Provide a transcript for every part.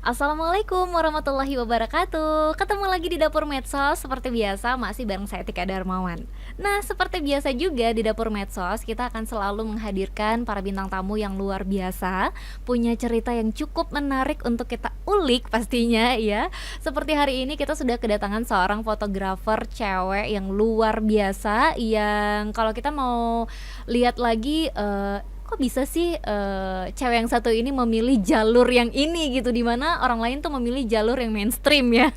Assalamualaikum warahmatullahi wabarakatuh. Ketemu lagi di Dapur Medsos. Seperti biasa masih bareng saya Tika Darmawan. Nah, seperti biasa juga di Dapur Medsos kita akan selalu menghadirkan para bintang tamu yang luar biasa, punya cerita yang cukup menarik untuk kita ulik pastinya ya. Seperti hari ini kita sudah kedatangan seorang fotografer cewek yang luar biasa, yang kalau kita mau lihat lagi kok bisa sih cewek yang satu ini memilih jalur yang ini gitu, dimana orang lain tuh memilih jalur yang mainstream ya.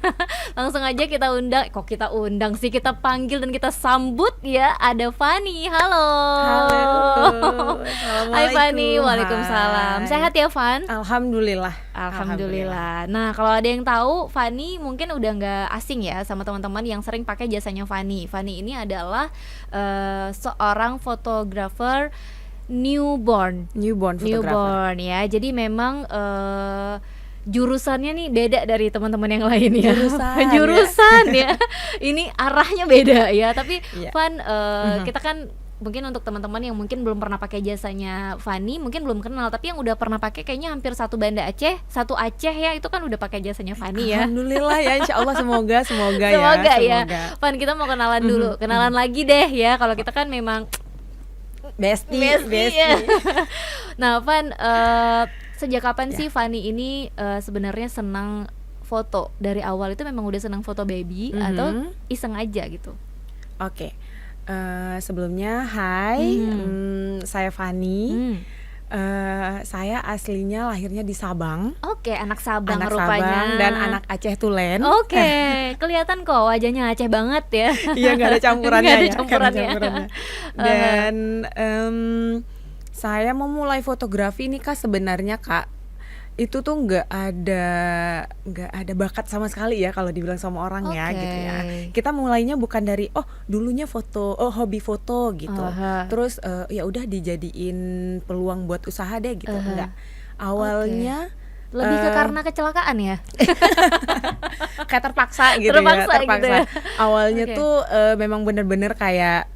Langsung aja kita undang sih, kita panggil dan kita sambut ya, ada Fani. Halo. Halo. Hai Fani. Assalamualaikum. Waalaikumsalam. Hai. Sehat ya Fan? Alhamdulillah. Alhamdulillah. Nah, kalau ada yang tahu Fani mungkin udah nggak asing ya sama teman-teman yang sering pakai jasanya Fani. Fani ini adalah seorang fotografer newborn Fotografer. ya. Jadi memang jurusannya nih beda dari teman-teman yang lain ya. Jurusan ya. Ini arahnya beda ya. Tapi Iya. Van, kita kan mungkin untuk teman-teman yang mungkin belum pernah pakai jasanya Fani mungkin belum kenal, tapi yang udah pernah pakai kayaknya hampir satu Banda Aceh, satu Aceh ya, itu kan udah pakai jasanya Fani ya. Alhamdulillah ya, insya Allah semoga ya. Van, kita mau kenalan dulu, kenalan lagi deh ya. Kalau kita kan memang Bestie. ya. Nah, Van, sejak kapan sih Fani ini sebenarnya senang foto? Dari awal itu memang udah senang foto baby atau iseng aja gitu? Oke. Sebelumnya hai, saya Fani. Saya aslinya lahirnya di Sabang. Oke, anak Sabang Anak rupanya. Sabang dan anak Aceh Tulen. Oke, kelihatan kok wajahnya Aceh banget ya. Iya, nggak ada campurannya. Nggak ada ya, campurannya. Dan saya mau mulai fotografi nih Kak, sebenarnya Kak, itu tuh nggak ada bakat sama sekali ya kalau dibilang sama orang ya Oke. gitu ya. Kita mulainya bukan dari dulunya foto, hobi foto gitu. Terus ya udah dijadiin peluang buat usaha deh gitu. Enggak. Awalnya Lebih ke karena kecelakaan ya? kayak terpaksa gitu Terpaksa ya, gitu ya. Awalnya Oke. tuh memang bener-bener kayak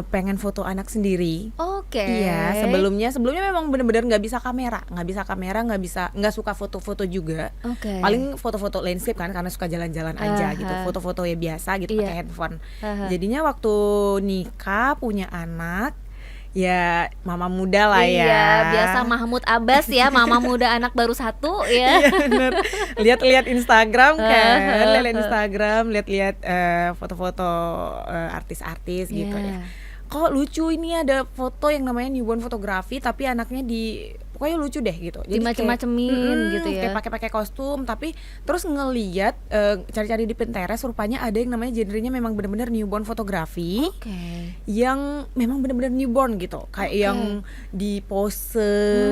pengen foto anak sendiri. Oke. Iya, sebelumnya memang bener-bener nggak bisa kamera, nggak suka foto-foto juga. Oke. Paling foto-foto landscape kan, karena suka jalan-jalan aja gitu, foto-foto ya biasa gitu, Iya. pakai handphone. Jadinya waktu nikah punya anak, ya mama muda lah ya. Iya, biasa Mahmud Abbas ya, mama muda anak baru satu ya. Iya bener. Lihat-lihat Instagram kan, lihat-lihat foto-foto artis-artis gitu ya. Kok lucu ini ada foto yang namanya newborn fotografi tapi anaknya pokoknya lucu deh gitu. Jadi Dimacem-macemin gitu ya. Kayak pakai kostum, tapi terus ngeliat cari-cari di Pinterest, rupanya ada yang namanya genrenya memang benar-benar newborn fotografi. Oke. Yang memang benar-benar newborn gitu, kayak yang di pose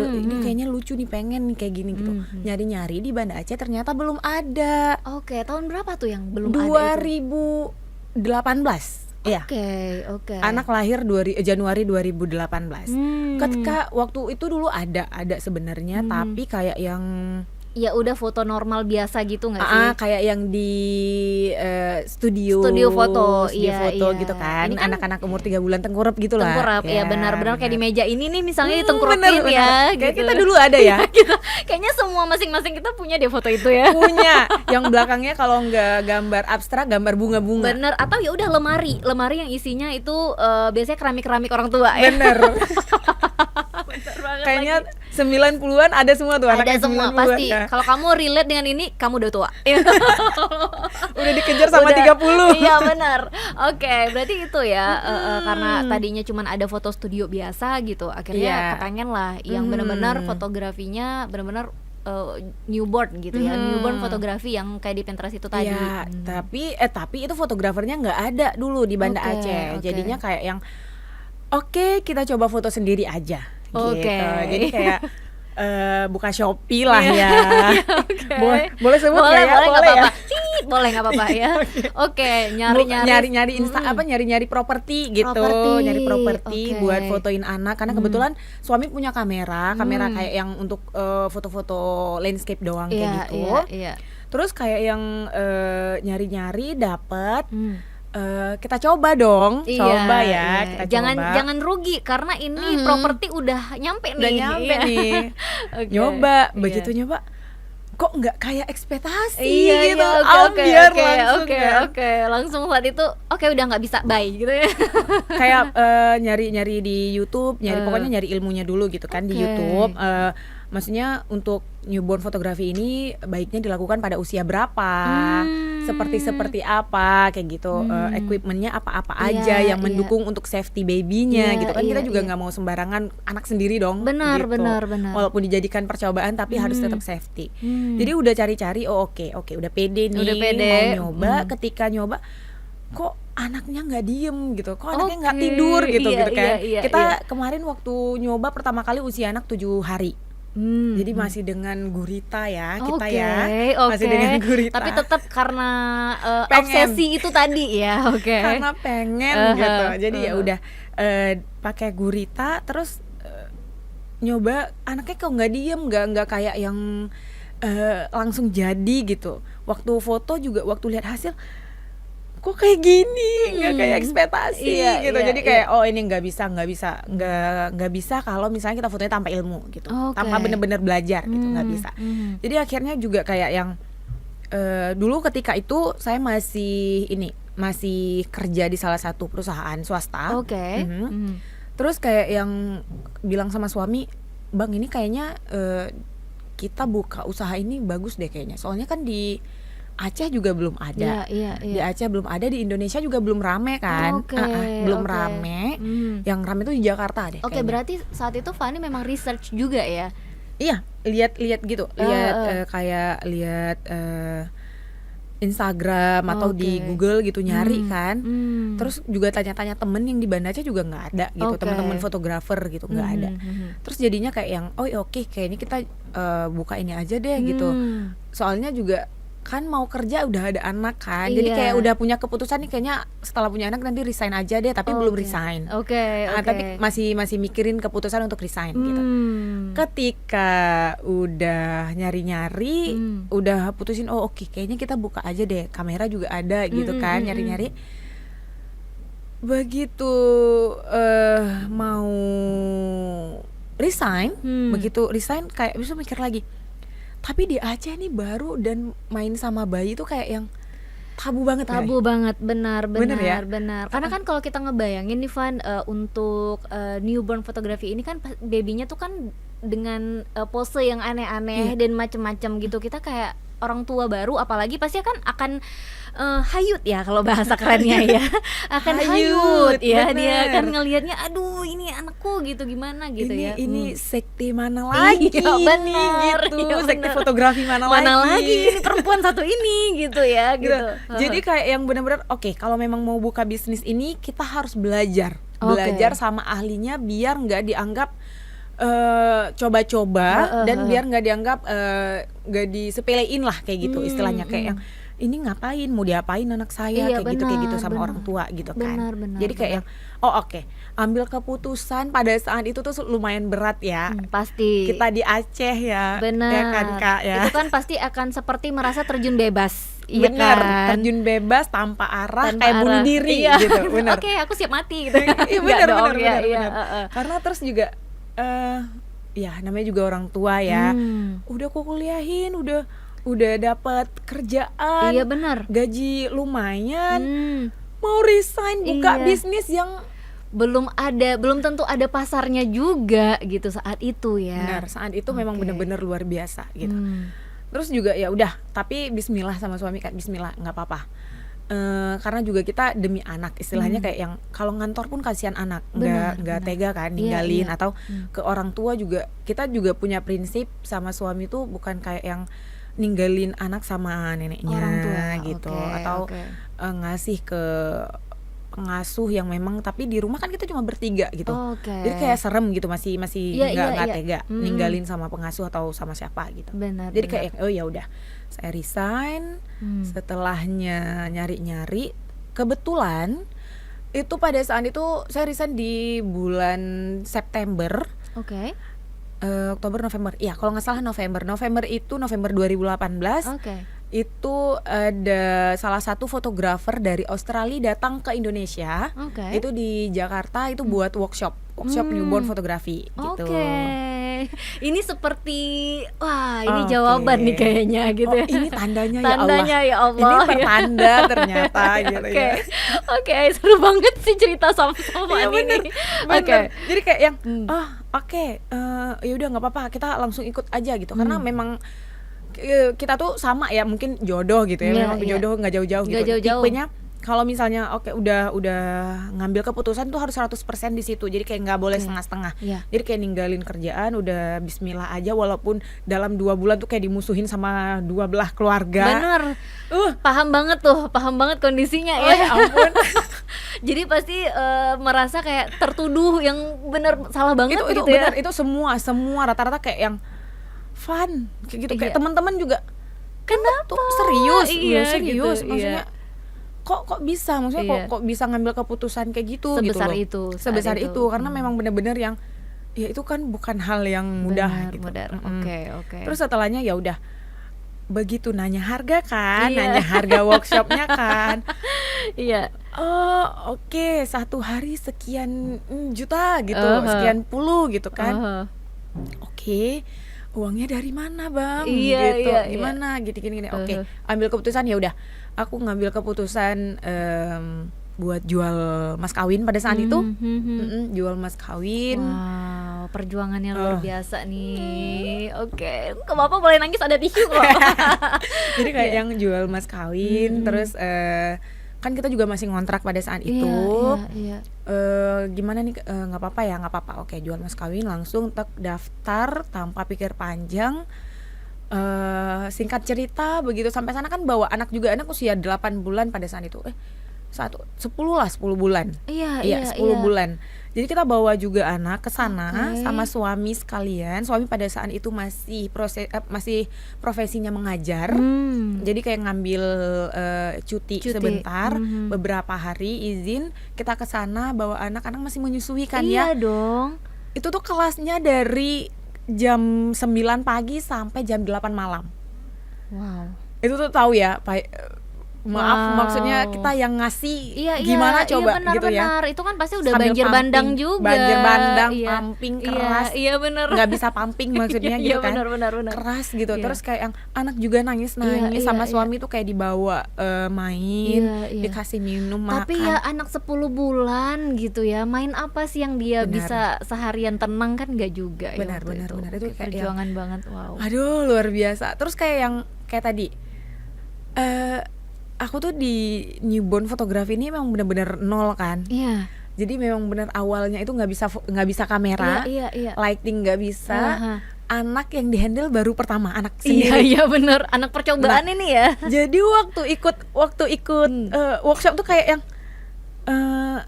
ini kayaknya lucu nih, pengen nih kayak gini gitu. Nyari-nyari di Banda Aceh ternyata belum ada. Oke, tahun berapa tuh yang belum ada itu? 2018. Iya. Oke. Anak lahir Januari 2018. Ketika waktu itu dulu ada sebenarnya, tapi kayak yang Ya udah foto normal biasa gitu nggak sih? kayak yang di studio foto, iya. gitu kan. Ini kan Anak-anak umur 3 bulan tengkurap gitu lah. Tengkurap, ya benar-benar kayak di meja ini nih misalnya ditengkurapin bener. ya. Kayak gitu. kita dulu ada ya. Kayaknya semua masing-masing kita punya deh foto itu ya. Punya yang belakangnya kalau nggak gambar abstrak, gambar bunga-bunga. Bener, atau ya udah lemari yang isinya itu biasanya keramik-keramik orang tua ya. Bener. Bener banget Kayaknya lagi. 90-an ada semua tuh, Ada anaknya semua 90-an, pasti. ya. Kalau kamu relate dengan ini, kamu udah tua. Udah dikejar sama Udah, 30. Iya benar. Oke, berarti itu ya karena tadinya cuma ada foto studio biasa gitu, akhirnya kepengen lah yang benar-benar fotografinya benar-benar newborn gitu ya, newborn fotografi yang kayak di Pinterest itu tadi. Iya, tapi itu fotografernya nggak ada dulu di Banda Oke, Aceh. oke. Jadinya kayak yang kita coba foto sendiri aja Oke. gitu. Jadi kayak buka Shopee lah ya. Boleh sebut Boleh, nggak ya? boleh nggak Boleh ya? apa-apa. Boleh nggak apa-apa ya. Oke, nyari-nyari properti gitu, Properti, nyari properti oke. buat fotoin anak, karena kebetulan suami punya kamera kayak yang untuk foto-foto landscape doang kayak gitu. Iya. Terus kayak yang nyari-nyari dapet, kita coba dong, coba ya, kita coba. Jangan rugi karena ini properti udah nyampe nih. Udah nyampe Iya. nih. Oke. Nyoba, Iya. begitu nyoba kok nggak kayak ekspektasi Iya, gitu, iya, oke, ambiar oke, langsung oke, kan. oke. Langsung saat itu, oke udah nggak bisa, bye gitu ya. Kayak nyari-nyari di YouTube, pokoknya nyari ilmunya dulu gitu kan di Oke. YouTube. Maksudnya untuk newborn fotografi ini baiknya dilakukan pada usia berapa, seperti apa kayak gitu, equipmentnya apa-apa aja Iya, yang mendukung untuk safety babynya Iya, gitu kan. Kita iya, juga iya. nggak mau sembarangan anak sendiri dong Benar, gitu. benar, benar. Walaupun dijadikan percobaan tapi harus tetap safety. Jadi udah cari-cari, oh oke, udah pede nih, Udah pede. mau nyoba. Ketika nyoba, kok anaknya nggak diem gitu, kok anaknya nggak Oke, tidur gitu iya, gitu kan. iya, iya, Kita iya. kemarin waktu nyoba pertama kali usia anak 7 hari. Jadi masih dengan gurita ya kita Oke, ya, oke. masih dengan gurita. Tapi tetap karena Pengen. obsesi itu tadi ya, oke. Karena pengen gitu. Jadi ya udah pakai gurita terus nyoba, anaknya kok nggak diem, nggak kayak yang langsung jadi gitu. Waktu foto juga, waktu lihat hasil, kok kayak gini, nggak kayak ekspektasi Iya, gitu. iya, Jadi kayak oh ini nggak bisa kalau misalnya kita fotonya tanpa ilmu gitu, Oke. tanpa bener-bener belajar gitu, nggak bisa. Jadi akhirnya juga kayak yang dulu ketika itu saya masih kerja di salah satu perusahaan swasta. Oke. Terus kayak yang bilang sama suami, bang ini kayaknya kita buka usaha ini bagus deh kayaknya. Soalnya kan di Aceh juga belum ada. Iya, iya, Di iya. Aceh belum ada, di Indonesia juga belum rame kan. Oke, Belum oke. rame. Yang rame tuh di Jakarta deh Oke, kayaknya. berarti saat itu Fani memang research juga ya? Iya, lihat gitu, kayak lihat Instagram atau di Oke. Google gitu, nyari kan. Hmm. Terus juga tanya-tanya temen yang di Banda Aceh juga nggak ada gitu, Oke. teman-teman fotografer gitu nggak ada. Terus jadinya kayak yang oh ya oke, kayaknya kita buka ini aja deh gitu. Soalnya juga kan mau kerja udah ada anak kan, jadi Iya. kayak udah punya keputusan nih, kayaknya setelah punya anak nanti resign aja deh, tapi belum resign. Oke, oke. Tapi masih mikirin keputusan untuk resign gitu. Ketika udah nyari-nyari, udah putusin oh oke, kayaknya kita buka aja deh, kamera juga ada gitu kan, nyari-nyari. Begitu mau resign, begitu resign kayak bisa mikir lagi. Tapi di Aceh nih baru dan main sama bayi tuh kayak yang tabu banget. Tabu banget, benar. Bener ya? Karena kan kalau kita ngebayangin nih Van, untuk newborn fotografi ini kan babynya tuh kan dengan pose yang aneh-aneh dan macem-macem gitu. Kita kayak orang tua baru, apalagi pasti akan hayut ya kalau bahasa kerennya ya. Akan hayut ya, bener. dia kan ngelihatnya, aduh ini anakku gitu, gimana gitu ini, ya. Ini sekte mana lagi Iya, nih bener, gitu, iya, sekte bener. fotografi mana lagi. Ini perempuan satu ini gitu ya gitu. Jadi kayak yang benar-benar oke, kalau memang mau buka bisnis ini kita harus belajar sama ahlinya biar nggak dianggap coba-coba dan biar nggak dianggap nggak disepelein lah kayak gitu istilahnya, kayak yang ini ngapain, mau diapain anak saya, Iya, kayak gitu sama benar. orang tua gitu kan. Benar, Jadi kayak yang oh oke, ambil keputusan pada saat itu tuh lumayan berat ya. Pasti. Kita di Aceh ya, Benar. ya kan Kak ya. Itu kan pasti akan seperti merasa terjun bebas. Iya Bener, kan? terjun bebas tanpa arah, Tanpa kayak bunuh arah. diri Iya. gitu, bener. Oke, aku siap mati gitu. Iya, Enggak dong, bener. iya. Karena terus juga ya namanya juga orang tua ya, udah aku kuliahin, udah dapat kerjaan, Iya benar. gaji lumayan, mau resign buka Iya. bisnis yang Belum tentu ada pasarnya juga gitu saat itu ya. benar saat itu memang Oke. bener-bener luar biasa gitu. Terus juga ya udah, tapi Bismillah sama suami kan, Bismillah nggak apa-apa. Karena juga kita demi anak istilahnya, kayak yang kalau ngantor pun kasihan anak, nggak tega kan ninggalin, Iya. atau ke orang tua juga. Kita juga punya prinsip sama suami tuh bukan kayak yang ninggalin anak sama neneknya Orang tua, gitu, oke, atau oke. ngasih ke pengasuh yang memang, tapi di rumah kan kita cuma bertiga gitu. Oke. Jadi kayak serem gitu, masih Iya, nggak iya. tega ninggalin sama pengasuh atau sama siapa gitu. Benar. Jadi kayak oh ya udah, saya resign. Setelahnya nyari-nyari, kebetulan itu pada saat itu saya resign di bulan September, Oke. Oktober, November. Iya, kalau nggak salah November. November 2018. Oke. Itu ada salah satu fotografer dari Australia datang ke Indonesia. Oke. Itu di Jakarta, itu buat workshop newborn fotografi gitu. Oke. Ini seperti wah, ini Oke. jawaban nih kayaknya gitu Oh, ya. ini tandanya Tandanya ya ya Allah. Allah, Ini ya. pertanda ternyata gitu Oke. ya. Oke, seru banget sih cerita sama Iya ini bener, nih. bener. Oke. Jadi kayak yang, Hmm. oh oke, ya udah nggak apa-apa, kita langsung ikut aja gitu. Karena Hmm. memang kita tuh sama ya, mungkin jodoh gitu ya. Iya, Memang iya. jodoh nggak jauh-jauh Nggak gitu. jauh-jauh. Tipenya kalau misalnya oke udah ngambil keputusan tuh harus 100% di situ. Jadi kayak nggak boleh Oke. setengah-setengah. Iya. Jadi kayak ninggalin kerjaan udah bismillah aja, walaupun dalam 2 bulan tuh kayak dimusuhin sama 2 belah keluarga. Bener. Paham banget tuh, paham banget kondisinya Oh ya. ya ampun. Jadi pasti merasa kayak tertuduh yang bener salah banget itu gitu benar, ya. itu semua rata-rata kayak yang fun kayak gitu, kayak Iya. teman-teman juga Kenapa? tuh serius, Iya, serius gitu, maksudnya. iya. Kok bisa, maksudnya Iya. kok bisa ngambil keputusan kayak gitu Sebesar gitu loh. itu, saat Sebesar itu. itu karena memang benar-benar yang ya itu kan bukan hal yang mudah Benar, gitu. benar. Mm-mm. Oke. Terus setelahnya ya udah begitu nanya harga kan, Iya. nanya harga workshopnya kan. Iya. Oh oke, 1 hari sekian juta gitu, sekian puluh gitu kan. Oke, uangnya dari mana bang? Iya, Gitu, iya, gimana? Gini. Oke, ambil keputusan ya udah. Aku ngambil keputusan buat jual mas kawin pada saat itu. Jual mas kawin. Wow, perjuangannya luar biasa nih. Oke, kok Bapak boleh nangis, ada tisu kok. Jadi kayak yang jual mas kawin, terus kan kita juga masih ngontrak pada saat itu. Iya. Gimana nih, nggak apa-apa. Oke, jual mas kawin langsung daftar tanpa pikir panjang. Singkat cerita begitu sampai sana kan bawa anak juga, anak usia 8 bulan pada saat itu. 10 bulan. Iya. 10 bulan. Jadi kita bawa juga anak ke sana Oke. sama suami sekalian. Suami pada saat itu masih profesinya mengajar. Jadi kayak ngambil cuti sebentar, beberapa hari izin, kita ke sana bawa anak-anak masih menyusui kan ya. Iya dong. Itu tuh kelasnya dari jam 9 pagi sampai jam 8 malam. Wow. Itu tuh tahu ya, maaf Wow. maksudnya kita yang ngasih Iya, gimana coba benar, gitu ya. benar. Itu kan pasti udah Sambil banjir bandang pumping, juga. banjir bandang, Iya. pumping keras. Iya, benar. Nggak bisa pumping maksudnya gitu Iya, kan. benar. Keras gitu. Iya. Terus kayak yang anak juga nangis Iya, sama iya. suami tuh kayak dibawa main, Iya. dikasih minum, Tapi makan. ya anak 10 bulan gitu ya, main apa sih yang dia Benar. bisa seharian tenang kan nggak juga ya Benar, waktu benar. Itu Oke, kayak perjuangan banget, wow. Aduh, luar biasa. Terus kayak yang kayak tadi aku tuh di newborn fotografi ini memang benar-benar nol kan. Iya. Jadi memang benar awalnya itu nggak bisa kamera, Iya. lighting nggak bisa. Aha. Anak yang dihandle baru pertama, anak Iya, sendiri. benar. Anak percobaan ini ya. Jadi waktu ikut workshop tuh kayak yang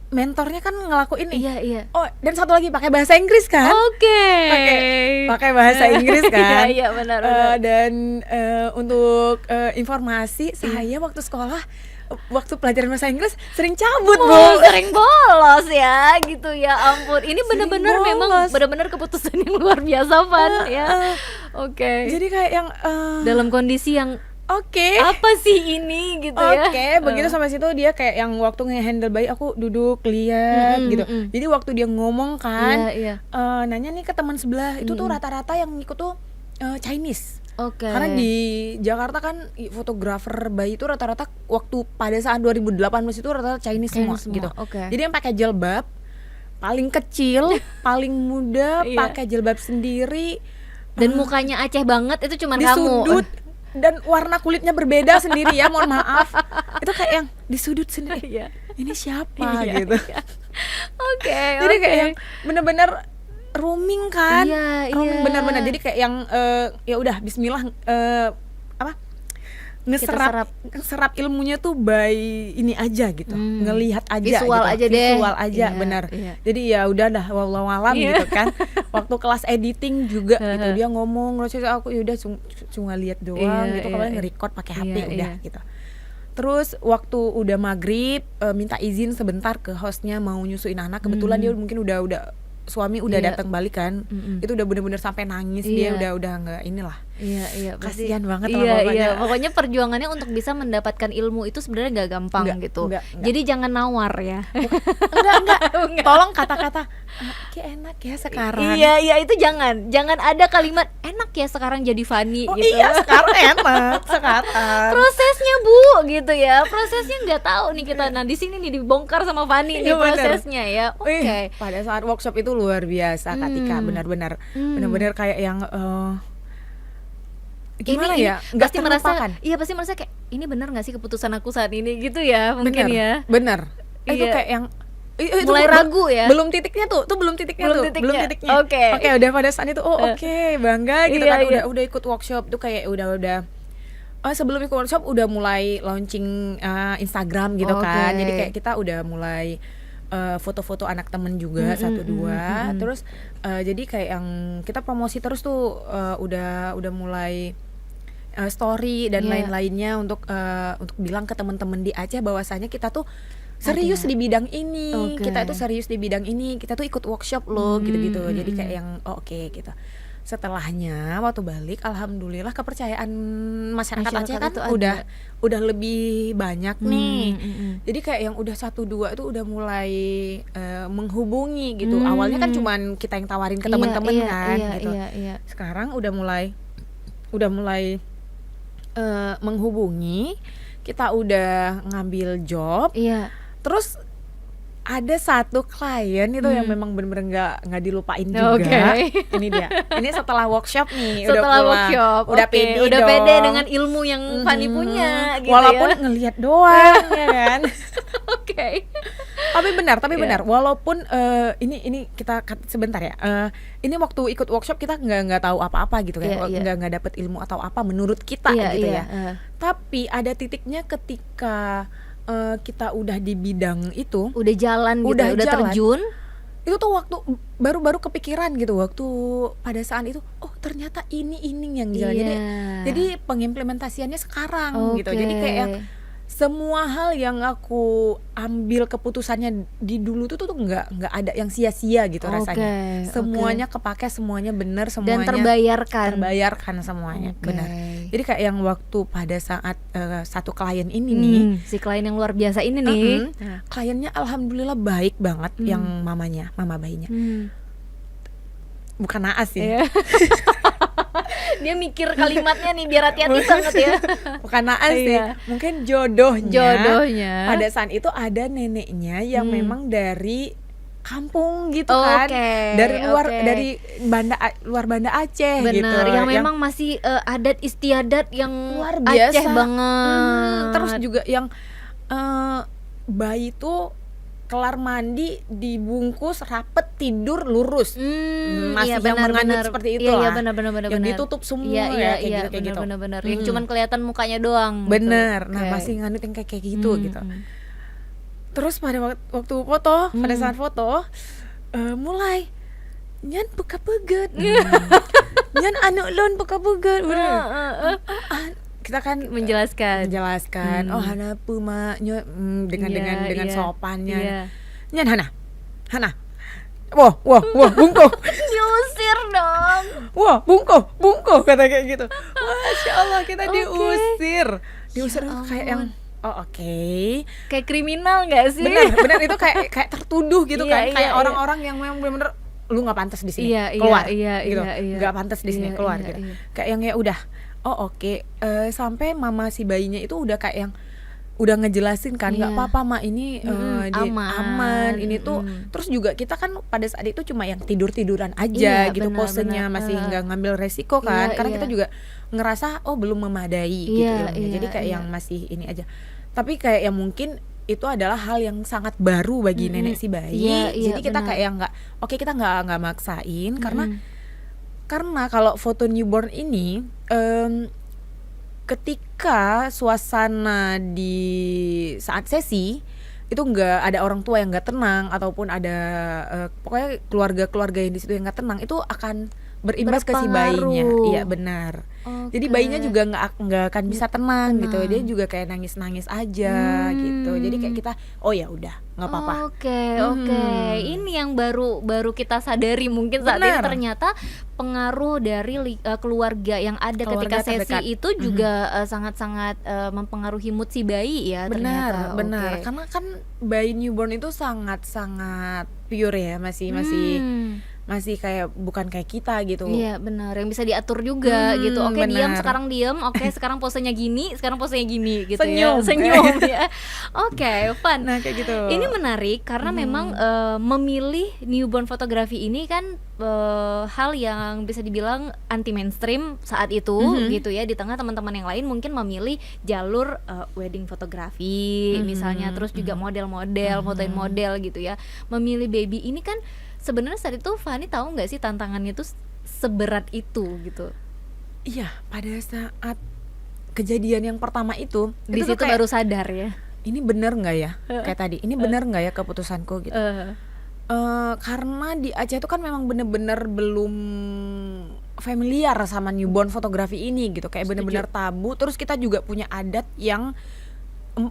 mentornya kan ngelakuin nih. Iya. Oh, dan satu lagi pakai bahasa Inggris kan? Oke. Pakai bahasa Inggris kan? Iya, benar. Dan untuk informasi, saya waktu sekolah, waktu pelajaran bahasa Inggris sering cabut, Bu. Sering bolos ya gitu, ya ampun. Ini Sering benar-benar memang bolos. benar-benar keputusan yang luar biasa, Van ya. Oke. Jadi kayak yang Dalam kondisi yang oke. apa sih ini gitu ya. Oke, begitu sampai situ dia kayak yang waktu nge-handle bayi, aku duduk lihat gitu. Jadi waktu dia ngomong kan, Iya. nanya nih ke teman sebelah, itu tuh rata-rata yang ikut tuh Chinese. Oke. Karena di Jakarta kan fotografer bayi itu rata-rata waktu pada saat 2018 itu rata-rata Chinese semua gitu. Oke. Jadi yang pakai jilbab paling kecil, paling muda, Iya. pakai jilbab sendiri, Dan mukanya Aceh banget, itu cuman di kamu. sudut dan warna kulitnya berbeda sendiri ya, mohon maaf. Itu kayak yang di sudut sendiri. Iya. Ini siapa Iya, gitu. iya. Oke. Jadi kayak yang bener-bener roaming kan. Iya, Roaming iya. bener-bener. Jadi kayak yang ya udah bismillah ngeserap ilmunya tuh by ini aja gitu. Ngelihat aja Visual gitu. aja deh. Visual aja, Iya, benar. iya. Jadi ya udah dah wallahu alam Iya. gitu kan. Waktu kelas editing juga gitu dia ngomong, terus aku ya udah cuma lihat doang Iya, gitu, iya, kemarin iya. nge-record pakai HP Iya, udah iya. gitu. Terus waktu udah maghrib minta izin sebentar ke hostnya mau nyusuin anak, kebetulan dia mungkin udah suami udah Iya. datang balik kan. Itu udah bener-bener sampai nangis, Iya. dia udah nggak inilah. Iya, pasti. Kasihan banget sama Iya, bapaknya. pokoknya perjuangannya untuk bisa mendapatkan ilmu itu sebenarnya nggak gampang gitu. Enggak. Jadi jangan nawar ya. Enggak. Tolong kata-kata kayak enak enak ya sekarang. Iya itu jangan ada kalimat enak ya sekarang jadi Fanny Oh gitu. iya sekarang enak sekarang. Prosesnya Bu gitu ya. Prosesnya nggak tahu nih kita. Nah di sini nih dibongkar sama Fanny nih Iya, bener. prosesnya ya. Oke. Pada saat workshop itu luar biasa Katika, benar-benar kayak yang gimana ini ya, nggak pasti merasa, terlupakan. iya pasti merasa kayak ini benar nggak sih keputusan aku saat ini gitu ya mungkin Bener, ya. bener. Itu Iya. kayak yang Mulai ragu ya? Belum titiknya tuh belum titiknya. Oke. Oke, udah pada saat itu oke, bangga gitu Iya, kan. iya. Udah ikut workshop tuh kayak udah sebelum ikut workshop udah mulai launching Instagram gitu kan. Oke. Jadi kayak kita udah mulai foto-foto anak temen juga satu dua. Terus jadi kayak yang kita promosi terus tuh udah mulai story dan Iya. lain-lainnya untuk bilang ke teman-teman di Aceh bahwasanya kita tuh serius di bidang ini. Oke. Kita tuh serius di bidang ini. Kita tuh ikut workshop loh gitu-gitu. Jadi kayak yang oke gitu. Setelahnya waktu balik alhamdulillah kepercayaan masyarakat Aceh kan itu ada. udah lebih banyak nih. Jadi kayak yang udah 1-2 itu udah mulai menghubungi gitu. Awalnya kan cuman kita yang tawarin ke teman-teman kan gitu. Iya. Sekarang udah mulai menghubungi, kita udah ngambil job. Iya. Terus ada satu klien itu yang memang bener-bener nggak dilupain juga. Oke. Ini dia. Ini setelah workshop nih, Setelah udah pulang. workshop, udah oke. pede Udah dong. pede dengan ilmu yang Fanny punya gitu Walaupun ya. ngelihat doang ya kan. Oke. Tapi benar. Iya. Walaupun ini kita sebentar ya. Ini waktu ikut workshop kita nggak tahu apa-apa gitu kan. Iya. Nggak dapet ilmu atau apa menurut kita gitu ya. Iya. Tapi ada titiknya ketika kita udah di bidang itu, Udah jalan gitu, Udah udah jalan. terjun. itu tuh waktu baru kepikiran gitu waktu pada saat itu, oh ternyata ini yang jalan. Iya. Jadi pengimplementasiannya sekarang gitu. Jadi Oke. kayak yang semua hal yang aku ambil keputusannya di dulu tuh nggak ada yang sia-sia gitu rasanya. Oke. Semuanya kepake, semuanya bener, semuanya Dan terbayarkan. semuanya. Oke. Benar. Jadi kayak yang waktu pada saat satu klien ini nih, Si klien yang luar biasa ini nih. kliennya alhamdulillah baik banget, yang mama bayinya. Bukan naas sih. Iya. Dia mikir kalimatnya nih biar hati-hati banget ya. Bukan naas sih. Iya. Mungkin jodohnya. Jodohnya. Pada saat itu ada neneknya yang memang dari kampung gitu Oke, kan. Dari luar oke. dari luar Banda Aceh gitu. Benar, yang memang masih adat istiadat yang luar biasa Aceh banget. Terus juga yang bayi tuh kelar mandi dibungkus rapet tidur lurus. Masih iya, yang menganut benar. seperti itu Iya, lah. benar. Yang ditutup semua ya, kayak gitu. Benar. Yang cuman kelihatan mukanya doang. Bener. Gitu. Nah, Oke. masih nganut yang kayak gitu gitu. Terus pada waktu foto, pada saat foto mulai nyan buka beget. Nyan anu ulun buka beget. Kita kan menjelaskan. oh hana puma dengan Iya. sopannya. Iya. Nyan hana wah bungko Diusir dong. wah bungko kata kayak gitu. Masya Allah, kita diusir kayak yang oke. Kayak kriminal nggak sih? Benar itu kayak tertuduh gitu kan. Iya, Kayak iya. orang-orang yang memang benar-benar lu nggak pantas di sini, Iya, keluar iya, gitu. iya. Nggak pantas di sini, Iya, keluar iya, gitu. iya. Kayak yang ya udah oke. Sampai mama si bayinya itu udah kayak yang udah ngejelasin kan, nggak Iya. apa-apa Ma, ini aman. Ini tuh terus juga kita kan pada saat itu cuma yang tiduran aja Iya, gitu, benar, posenya benar. masih nggak ngambil resiko kan, Iya, karena iya. kita juga ngerasa belum memadai gitu Iya, ilmunya. Jadi iya, kayak iya. yang masih ini aja. Tapi kayak yang mungkin itu adalah hal yang sangat baru bagi nenek si bayi. Iya, iya, Jadi kita benar. kayak yang kita nggak maksain karena kalau foto newborn ini ketika suasana di saat sesi itu nggak ada orang tua yang nggak tenang ataupun ada pokoknya keluarga yang di situ yang nggak tenang, itu akan berimbas ke si bayinya. Berpengaruh. Iya benar. Oke. Jadi bayinya juga nggak akan bisa tenang gitu. Dia juga kayak nangis aja gitu. Jadi kayak kita ya udah nggak apa-apa. Oke. Ini yang baru kita sadari mungkin saat ini, Benar. ternyata pengaruh dari keluarga yang ada Keluarga ketika sesi terdekat. itu juga sangat-sangat mempengaruhi mood si bayi ya ternyata. Benar. Oke. Karena kan bayi newborn itu sangat pure ya, masih masih kayak bukan kayak kita gitu. Iya benar, yang bisa diatur juga gitu. Oke, diam benar. sekarang diam. Oke, sekarang posenya gini, sekarang posenya gini gitu Senyum. ya. Senyum ya. Oke, fun. Nah kayak gitu. Ini menarik karena memang memilih newborn photography ini kan hal yang bisa dibilang anti mainstream saat itu gitu ya. Di tengah teman-teman yang lain mungkin memilih jalur wedding fotografi misalnya, terus juga model-model, fotoin model gitu ya. Memilih baby ini kan sebenarnya saat itu Fani tahu nggak sih tantangannya tuh seberat itu gitu. Iya, pada saat kejadian yang pertama itu Di tuh situ kayak, baru sadar ya. ini bener nggak ya, kayak tadi, ini bener nggak ya keputusanku gitu. Karena di Aceh itu kan memang bener-bener belum familiar sama newborn fotografi ini gitu, kayak bener-bener tabu. Terus kita juga punya adat yang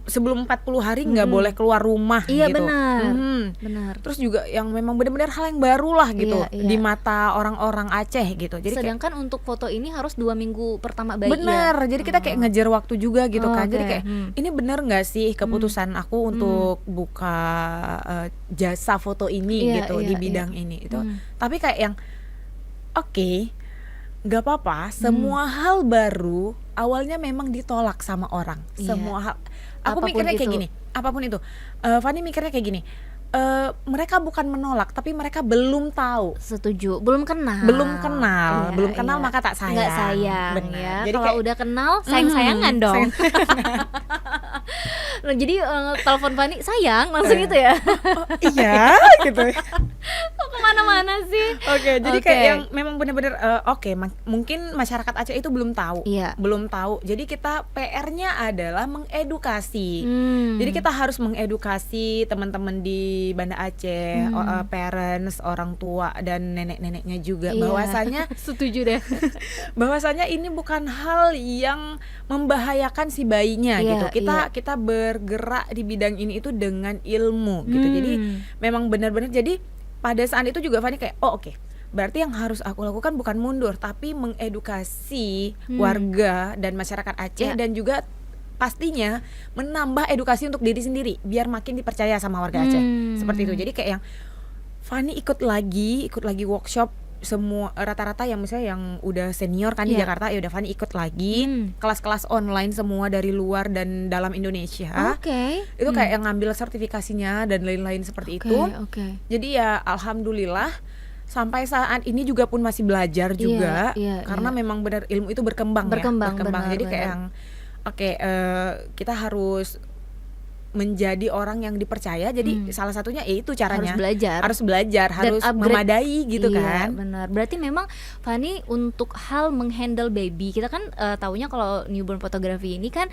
sebelum 40 hari nggak boleh keluar rumah Iya gitu. benar. Benar. Terus juga yang memang benar-benar hal yang baru lah gitu Iya. di mata orang-orang Aceh gitu. Jadi Sedangkan untuk foto ini harus 2 minggu pertama bayi bener, ya. jadi kita kayak ngejar waktu juga gitu kan. Jadi Oke. kayak ini bener nggak sih keputusan aku untuk buka jasa foto ini Iya, gitu iya, di bidang iya. ini itu. Tapi kayak yang oke, nggak apa-apa. Semua hal baru awalnya memang ditolak sama orang. Iya. Semua hal. Aku Apapun mikirnya kayak itu. gini, apapun itu. Fanny mikirnya kayak gini. Mereka bukan menolak, tapi mereka belum tahu. Setuju. Belum kenal. Belum kenal Iya. maka tak sayang. Nggak sayang Benar. ya. Jadi Kalau kayak udah kenal sayang-sayangan dong. Nah, jadi telepon Fani sayang langsung itu ya. iya gitu. Kok kemana-mana sih? Oke, jadi Oke. kayak yang memang benar-benar mungkin masyarakat Aceh itu belum tahu. Iya. Belum tahu. Jadi kita PR-nya adalah mengedukasi. Jadi kita harus mengedukasi teman-teman di Banda Aceh, parents, orang tua dan nenek-neneknya juga Iya. bahwasanya Setuju deh. bahwasanya ini bukan hal yang membahayakan si bayinya Iya, gitu. iya. Kita bergerak di bidang ini itu dengan ilmu gitu. Jadi memang benar-benar, jadi pada saat itu juga Fani kayak oke. Berarti yang harus aku lakukan bukan mundur tapi mengedukasi warga dan masyarakat Aceh, Ya. dan juga pastinya menambah edukasi untuk diri sendiri biar makin dipercaya sama warga Aceh. Seperti itu. Jadi kayak yang Fani ikut lagi workshop semua rata-rata yang misalnya yang udah senior kan di Iya. Jakarta, ya udah Fani ikut lagi kelas-kelas online semua dari luar dan dalam Indonesia. Oke. Itu kayak yang ngambil sertifikasinya dan lain-lain seperti itu. Oke. Jadi ya alhamdulillah sampai saat ini juga pun masih belajar juga, iya, karena iya. memang benar ilmu itu berkembang. Berkembang, benar, Jadi kayak benar. yang kita harus menjadi orang yang dipercaya. Jadi salah satunya itu caranya harus belajar, Dan harus upgrade. memadai gitu Iya, kan. benar. Berarti memang Fani untuk hal menghandle baby, kita kan taunya kalau newborn photography ini kan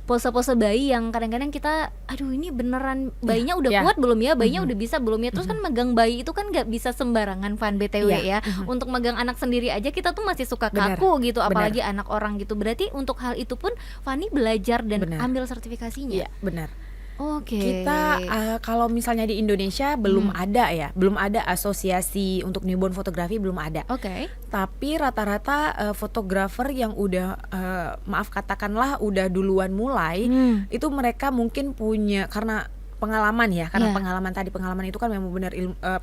pose-pose bayi yang kadang-kadang kita aduh ini beneran bayinya udah Iya. kuat belum ya, bayinya udah bisa belum ya. Terus kan megang bayi itu kan nggak bisa sembarangan, Fan, BTW Iya. ya. Untuk megang anak sendiri aja kita tuh masih suka Benar, kaku gitu, benar. apalagi anak orang gitu. Berarti untuk hal itu pun Fani belajar dan Benar. ambil sertifikasinya. Iya, benar. Oke. Kita kalau misalnya di Indonesia belum ada asosiasi untuk newborn fotografi, belum ada. Oke. Tapi rata-rata fotografer yang udah maaf katakanlah udah duluan mulai, itu mereka mungkin punya karena pengalaman ya, karena Iya. pengalaman itu kan memang benar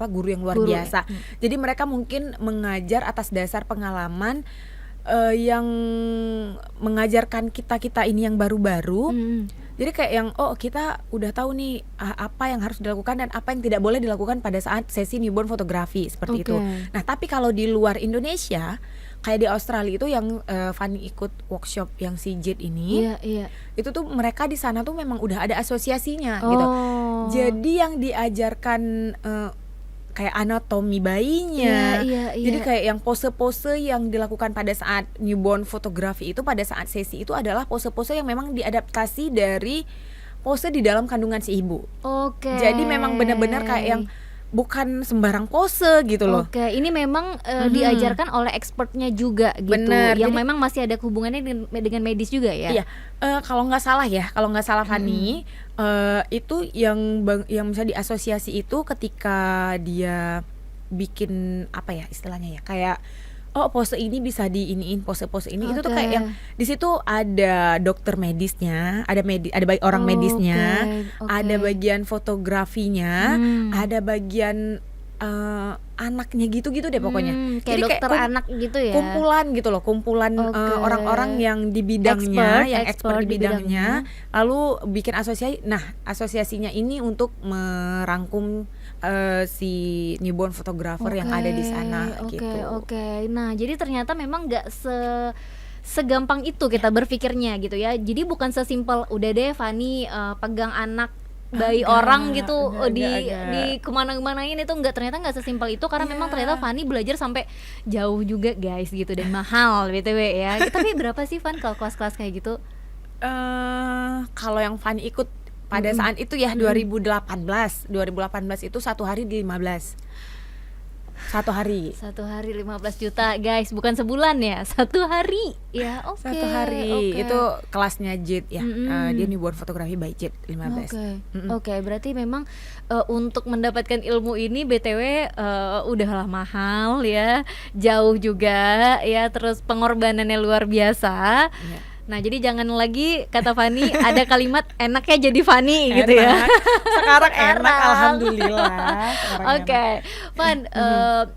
guru yang luar Guru, biasa. Jadi mereka mungkin mengajar atas dasar pengalaman yang mengajarkan kita ini yang baru-baru. Jadi kayak yang kita udah tahu nih apa yang harus dilakukan dan apa yang tidak boleh dilakukan pada saat sesi newborn fotografi seperti itu. Oke. Nah, tapi kalau di luar Indonesia kayak di Australia itu yang Fanny ikut workshop yang si Jade ini, Iya. itu tuh mereka di sana tuh memang udah ada asosiasinya gitu. Oh. Jadi yang diajarkan kayak anatomi bayinya. Iya. Jadi kayak yang pose-pose yang dilakukan pada saat newborn fotografi itu, pada saat sesi itu adalah pose-pose yang memang diadaptasi dari pose di dalam kandungan si ibu. Oke. Jadi memang benar-benar kayak yang bukan sembarang pose gitu loh. Oke, ini memang diajarkan oleh expertnya juga gitu. Bener, Yang jadi- memang masih ada hubungannya dengan medis juga ya. Iya, kalau nggak salah Fanny, itu yang misalnya di asosiasi itu ketika dia bikin apa ya istilahnya ya, kayak pose ini bisa diiniin, pose-pose ini itu tuh Oke. kayak yang di situ ada dokter medisnya, ada orang medisnya, Oke. ada bagian fotografinya, ada bagian anaknya gitu-gitu deh pokoknya. Kayak Jadi kayak dokter anak gitu ya? kumpulan gitu loh, kumpulan Oke. orang-orang yang di bidangnya, yang Expert expert di di bidangnya. bidangnya, lalu bikin asosiasi. Nah, asosiasinya ini untuk merangkum si newborn photographer yang ada di sana Oke, gitu. oke. Nah, jadi ternyata memang nggak segampang itu kita berpikirnya gitu ya. Jadi bukan sesimpel udah deh Fani pegang anak bayi Enggak, orang gitu enggak. di kemana-manain, itu nggak, ternyata nggak sesimpel itu karena memang ternyata Fani belajar sampai jauh juga guys gitu, dan mahal BTW ya. Tapi berapa sih Fan kalau kelas-kelas kayak gitu? Kalau yang Fanny ikut pada saat itu ya 2018 itu satu hari di 15. Satu hari. 15 juta guys, bukan sebulan ya, satu hari ya. Oke, Satu hari oke. itu kelasnya JIT ya. Dia newborn photography by JIT 15. Oke, berarti memang untuk mendapatkan ilmu ini BTW udahlah mahal ya, jauh juga ya, terus pengorbanannya luar biasa. Iya. Nah, jadi jangan lagi kata Fani ada kalimat enaknya jadi Fani gitu ya. Enak. Sekarang enak, Sekarang. alhamdulillah. Sekarang Oke, enak. Van,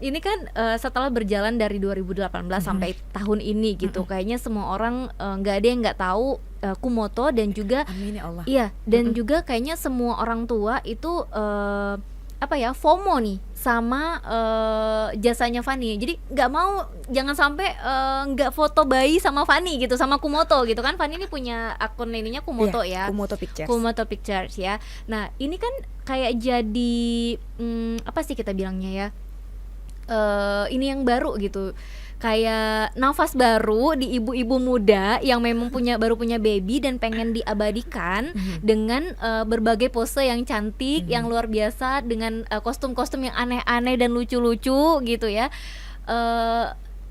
ini kan setelah berjalan dari 2018 sampai tahun ini gitu, kayaknya semua orang nggak ada yang nggak tahu Kumoto, dan juga Amin ya Allah. iya, dan juga kayaknya semua orang tua itu apa ya, FOMO nih sama jasanya Fani. Jadi nggak mau, jangan sampai nggak foto bayi sama Fani gitu, sama Kumoto gitu kan. Fani ini punya akun ininya Kumoto Iya, ya, Kumoto Pictures. Kumoto Pictures ya. Nah ini kan kayak jadi apa sih kita bilangnya ya, ini yang baru gitu, kayak nafas baru di ibu-ibu muda yang memang baru punya baby dan pengen diabadikan dengan berbagai pose yang cantik, yang luar biasa, dengan kostum-kostum yang aneh-aneh dan lucu-lucu gitu ya.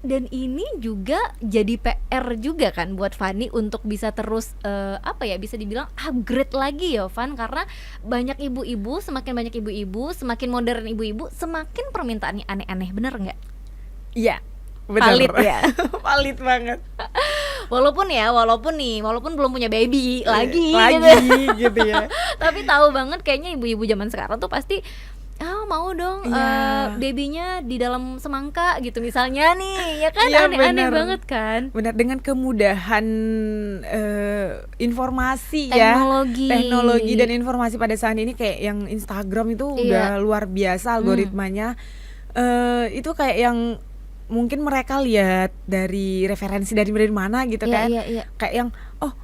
Dan ini juga jadi PR juga kan buat Fani untuk bisa terus apa ya, bisa dibilang upgrade lagi ya Van, karena banyak ibu-ibu, semakin banyak ibu-ibu, semakin modern ibu-ibu, semakin permintaannya aneh-aneh, bener nggak? Iya. Benar. Valid ya. Valid banget. Walaupun belum punya baby lagi gitu ya. tapi tahu banget kayaknya ibu-ibu zaman sekarang tuh pasti mau dong Iya. babynya di dalam semangka gitu misalnya nih, ya kan. Iya, Aneh-aneh benar. banget kan. Benar, dengan kemudahan informasi Teknologi. dan informasi pada saat ini, kayak yang Instagram itu udah luar biasa algoritmanya. Itu kayak yang mungkin mereka lihat dari referensi dari mana gitu kan. Iya. Kayak yang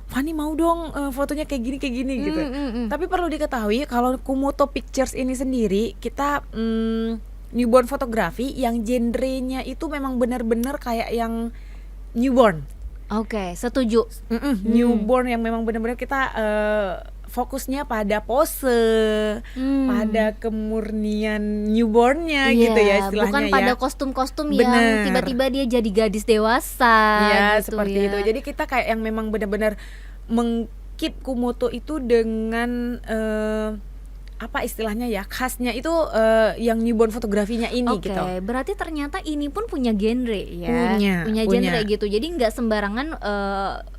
Fani mau dong fotonya kayak gini gitu. Tapi perlu diketahui kalau Kumoto Pictures ini sendiri, kita newborn fotografi yang genrenya itu memang benar-benar kayak yang newborn. Oke, setuju. Newborn yang memang benar-benar kita fokusnya pada pose, pada kemurnian newbornnya gitu ya istilahnya. Bukan pada kostum-kostum yang Bener. tiba-tiba dia jadi gadis dewasa Ya gitu seperti ya. itu. Jadi kita kayak yang memang benar-benar mengkeep Kumoto itu dengan apa istilahnya ya, khasnya itu yang newborn fotografinya ini Oke, gitu. berarti ternyata ini pun punya genre ya. Punya genre gitu. Jadi nggak sembarangan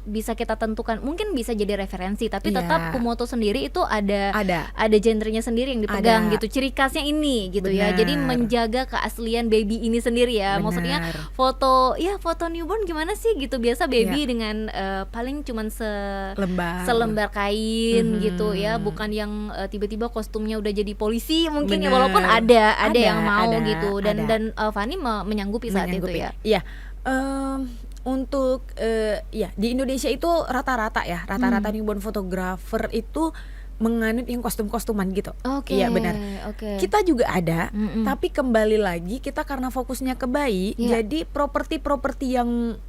bisa kita tentukan. Mungkin bisa jadi referensi, tapi Iya. tetap Kumoto sendiri itu ada Ada. genrenya sendiri yang dipegang Ada. gitu. Ciri khasnya ini gitu ya. Benar. Jadi menjaga keaslian baby ini sendiri ya. Maksudnya Benar. foto newborn gimana sih gitu. Biasa baby Iya. dengan paling cuman Selembar kain gitu ya, bukan yang tiba-tiba kostumnya udah jadi polisi mungkin ya, Bener. walaupun ada yang mau ada, gitu, dan ada. Fani menyanggupi saat itu ya. Iya. Untuk ya di Indonesia itu rata-rata newborn photographer itu menganut yang kostum-kostuman gitu. Oke. Iya benar. Oke. Kita juga ada, tapi kembali lagi kita karena fokusnya ke bayi, Iya. jadi properti yang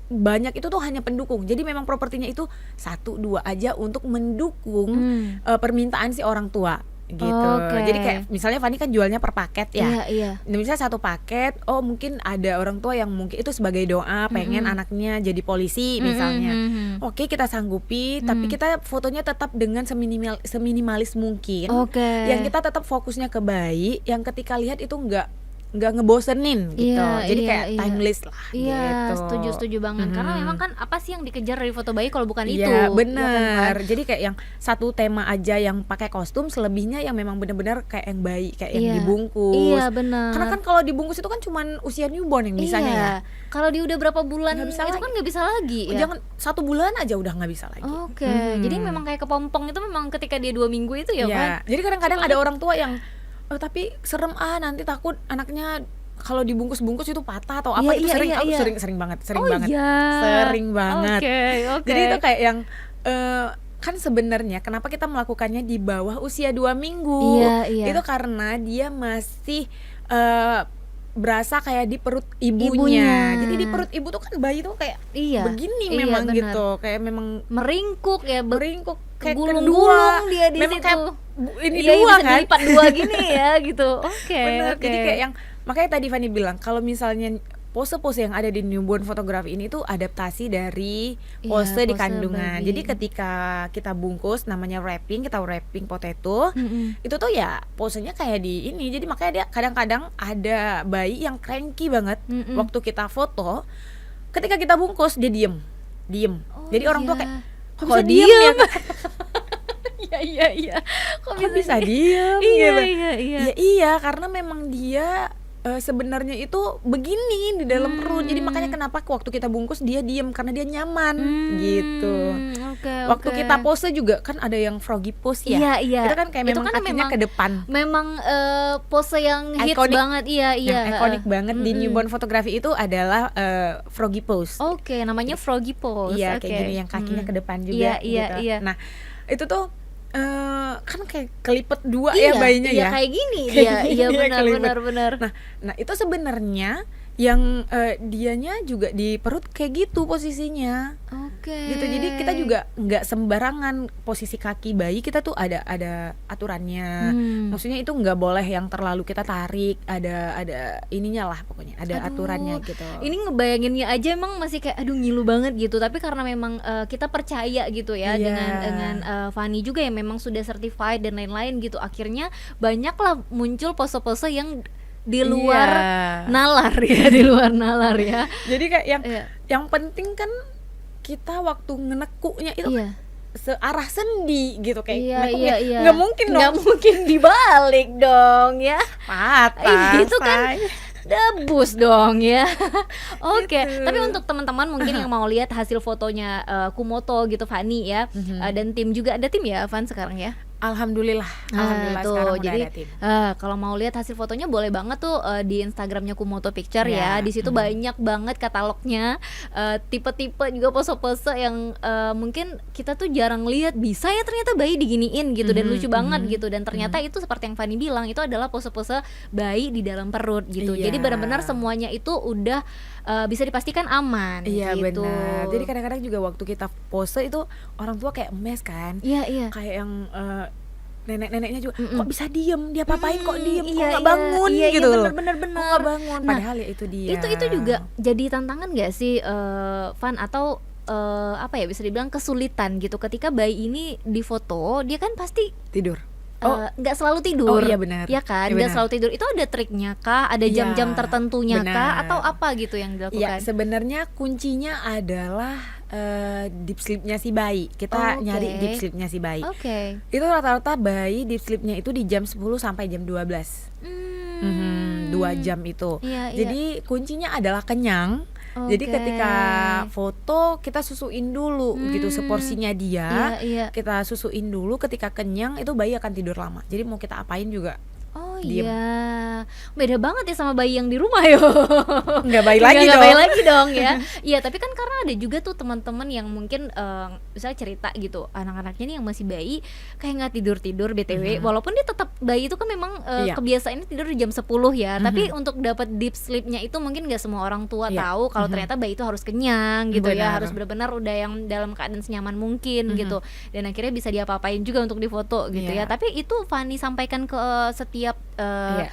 banyak itu tuh hanya pendukung. Jadi memang propertinya itu 1-2 aja untuk mendukung permintaan si orang tua gitu. Oke. Jadi kayak misalnya Fani kan jualnya per paket ya. Iya. Nah, misalnya satu paket, mungkin ada orang tua yang mungkin itu sebagai doa pengen anaknya jadi polisi misalnya. Oke, kita sanggupi, tapi kita fotonya tetap dengan seminimalis mungkin. Oke. Yang kita tetap fokusnya ke bayi, yang ketika lihat itu enggak nggak ngebosenin gitu. Iya, Jadi iya, kayak iya. timeless lah Iya, gitu. setuju banget. Karena memang kan apa sih yang dikejar dari foto bayi kalau bukan itu? Iya Ya kan, bener. Van? Jadi kayak yang satu tema aja yang pakai kostum, selebihnya yang memang bener-bener kayak yang bayi, kayak yang Iya. dibungkus. Iya, Karena benar. kan kalau dibungkus itu kan cuman usia newborn yang bisanya ya. Iya. Kalau dia udah berapa bulan Nggak bisa itu lagi. kan nggak bisa lagi ya. Jangan 1 bulan aja udah nggak bisa lagi. Oke. Jadi memang kayak kepompong itu memang ketika dia 2 minggu itu ya, Iya. Van? Jadi kadang-kadang ada orang tua yang tapi serem nanti takut anaknya kalau dibungkus-bungkus itu patah atau apa. Iya, Itu iya, sering iya, aku iya. sering banget Oh iya. sering banget. Oke. Jadi itu kayak yang kan sebenarnya kenapa kita melakukannya di bawah usia 2 minggu. Iya, iya. Itu karena dia masih berasa kayak di perut Ibunya. ibunya. Jadi di perut ibu tuh kan bayi tuh kayak Iya. begini Iya, memang benar. gitu. Kayak memang Meringkuk ya, meringkuk kayak gulung-gulung kedua. dia di Memang situ. kayak ini Iya, dua bisa kan. dilipat dua gini ya gitu. Oke. Bener. Oke. Jadi kayak yang makanya tadi Fanny bilang kalau misalnya pose-pose yang ada di newborn fotografi ini tuh adaptasi dari pose Iya, di pose kandungan. baby. Jadi ketika kita bungkus namanya wrapping, kita wrapping potato, itu tuh ya posenya kayak di ini. Jadi makanya dia kadang-kadang ada bayi yang cranky banget waktu kita foto. Ketika kita bungkus dia diem. Oh, Jadi orang tua iya. kayak Kok kok bisa diem diem? ya? Iya. Kok Kok bisa diem Iya, gitu. iya. Ya iya karena memang dia sebenarnya itu begini di dalam perut. Jadi makanya kenapa waktu kita bungkus dia diem karena dia nyaman gitu. Oke. Waktu kita pose juga kan ada yang froggy pose ya. Iya. Itu kan kayak Itu memang kan kakinya memang ke depan. Memang pose yang hits Iconic. banget. Iya. Yang ikonik banget di newborn fotografi itu adalah froggy pose. Oke, namanya froggy pose. Iya Oke. kayak gini yang kakinya ke depan Iya, juga gitu. iya. Nah itu tuh kan kayak kelipet dua Iya, ya bayinya iya, ya. kayak gini Kayak dia. gini Iya dia kelipet. benar. Nah itu sebenarnya yang dianya juga di perut kayak gitu posisinya. Oke. Gitu. Jadi kita juga nggak sembarangan posisi kaki bayi, kita tuh ada aturannya. Maksudnya itu nggak boleh yang terlalu kita tarik, ada ininya lah pokoknya, ada Aduh, aturannya gitu. Ini ngebayanginnya aja emang masih kayak aduh ngilu banget gitu. Tapi karena memang kita percaya gitu ya Iya. dengan Fanny juga yang memang sudah certified dan lain-lain gitu. Akhirnya banyaklah muncul pose-pose yang di luar Iya. nalar ya, di luar nalar ya. Jadi kayak Iya. yang penting kan kita waktu ngenekunya itu Iya. searah sendi gitu kayak Iya, ngenekuknya. iya. Nggak mungkin dong Nggak mungkin dibalik dong ya. patah. Itu kan say. debus dong ya. Oke, Gitu. tapi untuk teman-teman mungkin yang mau lihat hasil fotonya Kumoto gitu Fanny ya, dan tim juga ada tim ya Van sekarang ya. Alhamdulillah Tuh, sekarang jadi udah ada tim. kalau mau lihat hasil fotonya boleh banget tuh di Instagramnya Kumoto Picture ya. Ya, Di situ banyak banget katalognya, tipe-tipe juga pose-pose yang mungkin kita tuh jarang lihat bisa ya ternyata bayi diginiin gitu dan lucu banget gitu. Dan ternyata itu seperti yang Fanny bilang itu adalah pose-pose bayi di dalam perut gitu. Iya. Jadi benar-benar semuanya itu udah bisa dipastikan aman. Iya gitu. benar. Jadi kadang-kadang juga waktu kita pose itu orang tua kayak emes kan. Iya. Kayak yang nenek-neneknya juga kok bisa diem, dia papain kok diem, kok Iya, nggak bangun iya, gitu loh. bener. Kok nggak bangun, Nah, padahal ya itu dia. Itu juga jadi tantangan nggak sih Van atau apa ya bisa dibilang kesulitan gitu ketika bayi ini difoto dia kan pasti tidur. nggak selalu tidur. Oh iya benar. Ya kan, Iya, nggak benar. selalu tidur. Itu ada triknya kah? Ada Iya, jam-jam tertentunya kah? benar. Atau apa gitu yang Ya dilakukan? sebenarnya kuncinya adalah deep sleepnya si bayi. Kita Oke. nyari deep sleepnya si bayi. Oke. Itu rata-rata bayi deep sleepnya itu di jam 10 sampai jam 12. 2 jam itu. Iya, iya. Jadi kuncinya adalah kenyang. Jadi Oke. ketika foto kita susuin dulu gitu seporsinya dia. Iya. Kita susuin dulu, ketika kenyang itu bayi akan tidur lama. Jadi mau kita apain juga Oh diem. iya, beda banget ya sama bayi yang di rumah yo. nggak bayi lagi Nggak dong. bayi lagi dong ya. Iya, tapi kan karena ada juga tuh teman-teman yang mungkin misalnya cerita gitu, anak-anaknya nih yang masih bayi kayak nggak tidur BTW, walaupun dia tetap bayi itu kan memang Iya. kebiasaannya tidur di jam 10 ya. Tapi untuk dapat deep sleepnya itu mungkin nggak semua orang tua Iya. tahu kalau ternyata bayi itu harus kenyang gitu ya, Benar. harus benar-benar udah yang dalam keadaan senyaman mungkin gitu. Dan akhirnya bisa diapa-apain juga untuk difoto gitu ya. Iya. Tapi itu Fanny sampaikan ke setiap Iya.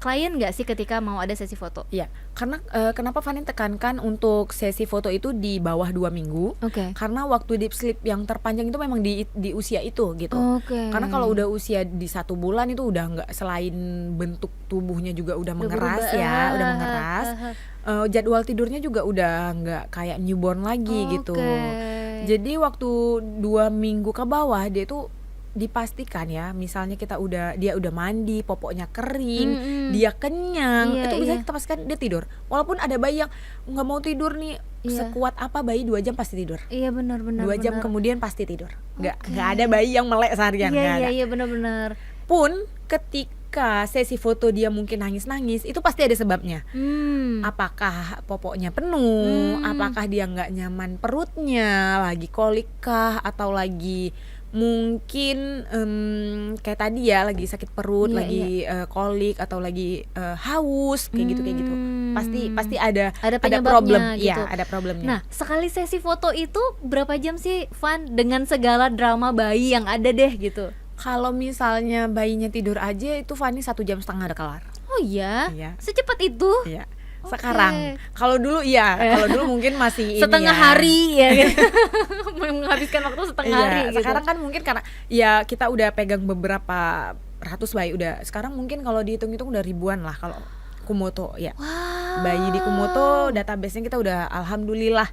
klien nggak sih ketika mau ada sesi foto? Iya, karena kenapa Fanny tekankan untuk sesi foto itu di bawah 2 minggu? Oke. Karena waktu deep sleep yang terpanjang itu memang di usia itu gitu. Oke. Karena kalau udah usia di 1 bulan itu udah nggak, selain bentuk tubuhnya juga udah mengeras berubah. ya, udah mengeras. Jadwal tidurnya juga udah nggak kayak newborn lagi gitu. Oke. Jadi waktu 2 minggu ke bawah dia itu dipastikan ya, misalnya dia udah mandi, popoknya kering, dia kenyang, Iya, itu bisa iya. kita pastikan dia tidur. Walaupun ada bayi yang nggak mau tidur nih, Iya. sekuat apa bayi 2 jam pasti tidur. Iya, benar 2 jam kemudian pasti tidur. Nggak Oke. ada bayi yang melek seharian, nggak ada. Iya, benar. Pun ketika sesi foto dia mungkin nangis-nangis, itu pasti ada sebabnya. Apakah popoknya penuh, apakah dia nggak nyaman perutnya, lagi kolik kah, atau lagi mungkin kayak tadi ya, lagi sakit perut, Iya, lagi kolik, atau lagi haus, kayak gitu. Pasti ada penyebabnya problem. gitu. Iya, ada problemnya. Nah, sekali sesi foto itu berapa jam sih, Van, dengan segala drama bayi yang ada deh gitu? Kalau misalnya bayinya tidur aja itu Fanny 1,5 jam udah kelar. Oh iya? Iya. Secepat itu? Iya. Oke. Sekarang, kalau dulu mungkin masih Setengah ini ya. hari ya kan? Menghabiskan waktu setengah Iya, hari gitu. sekarang kan mungkin karena ya kita udah pegang beberapa ratus bayi, udah sekarang mungkin kalau dihitung-hitung udah ribuan lah kalau Kumoto ya. Wow. Bayi di Kumoto database-nya kita udah alhamdulillah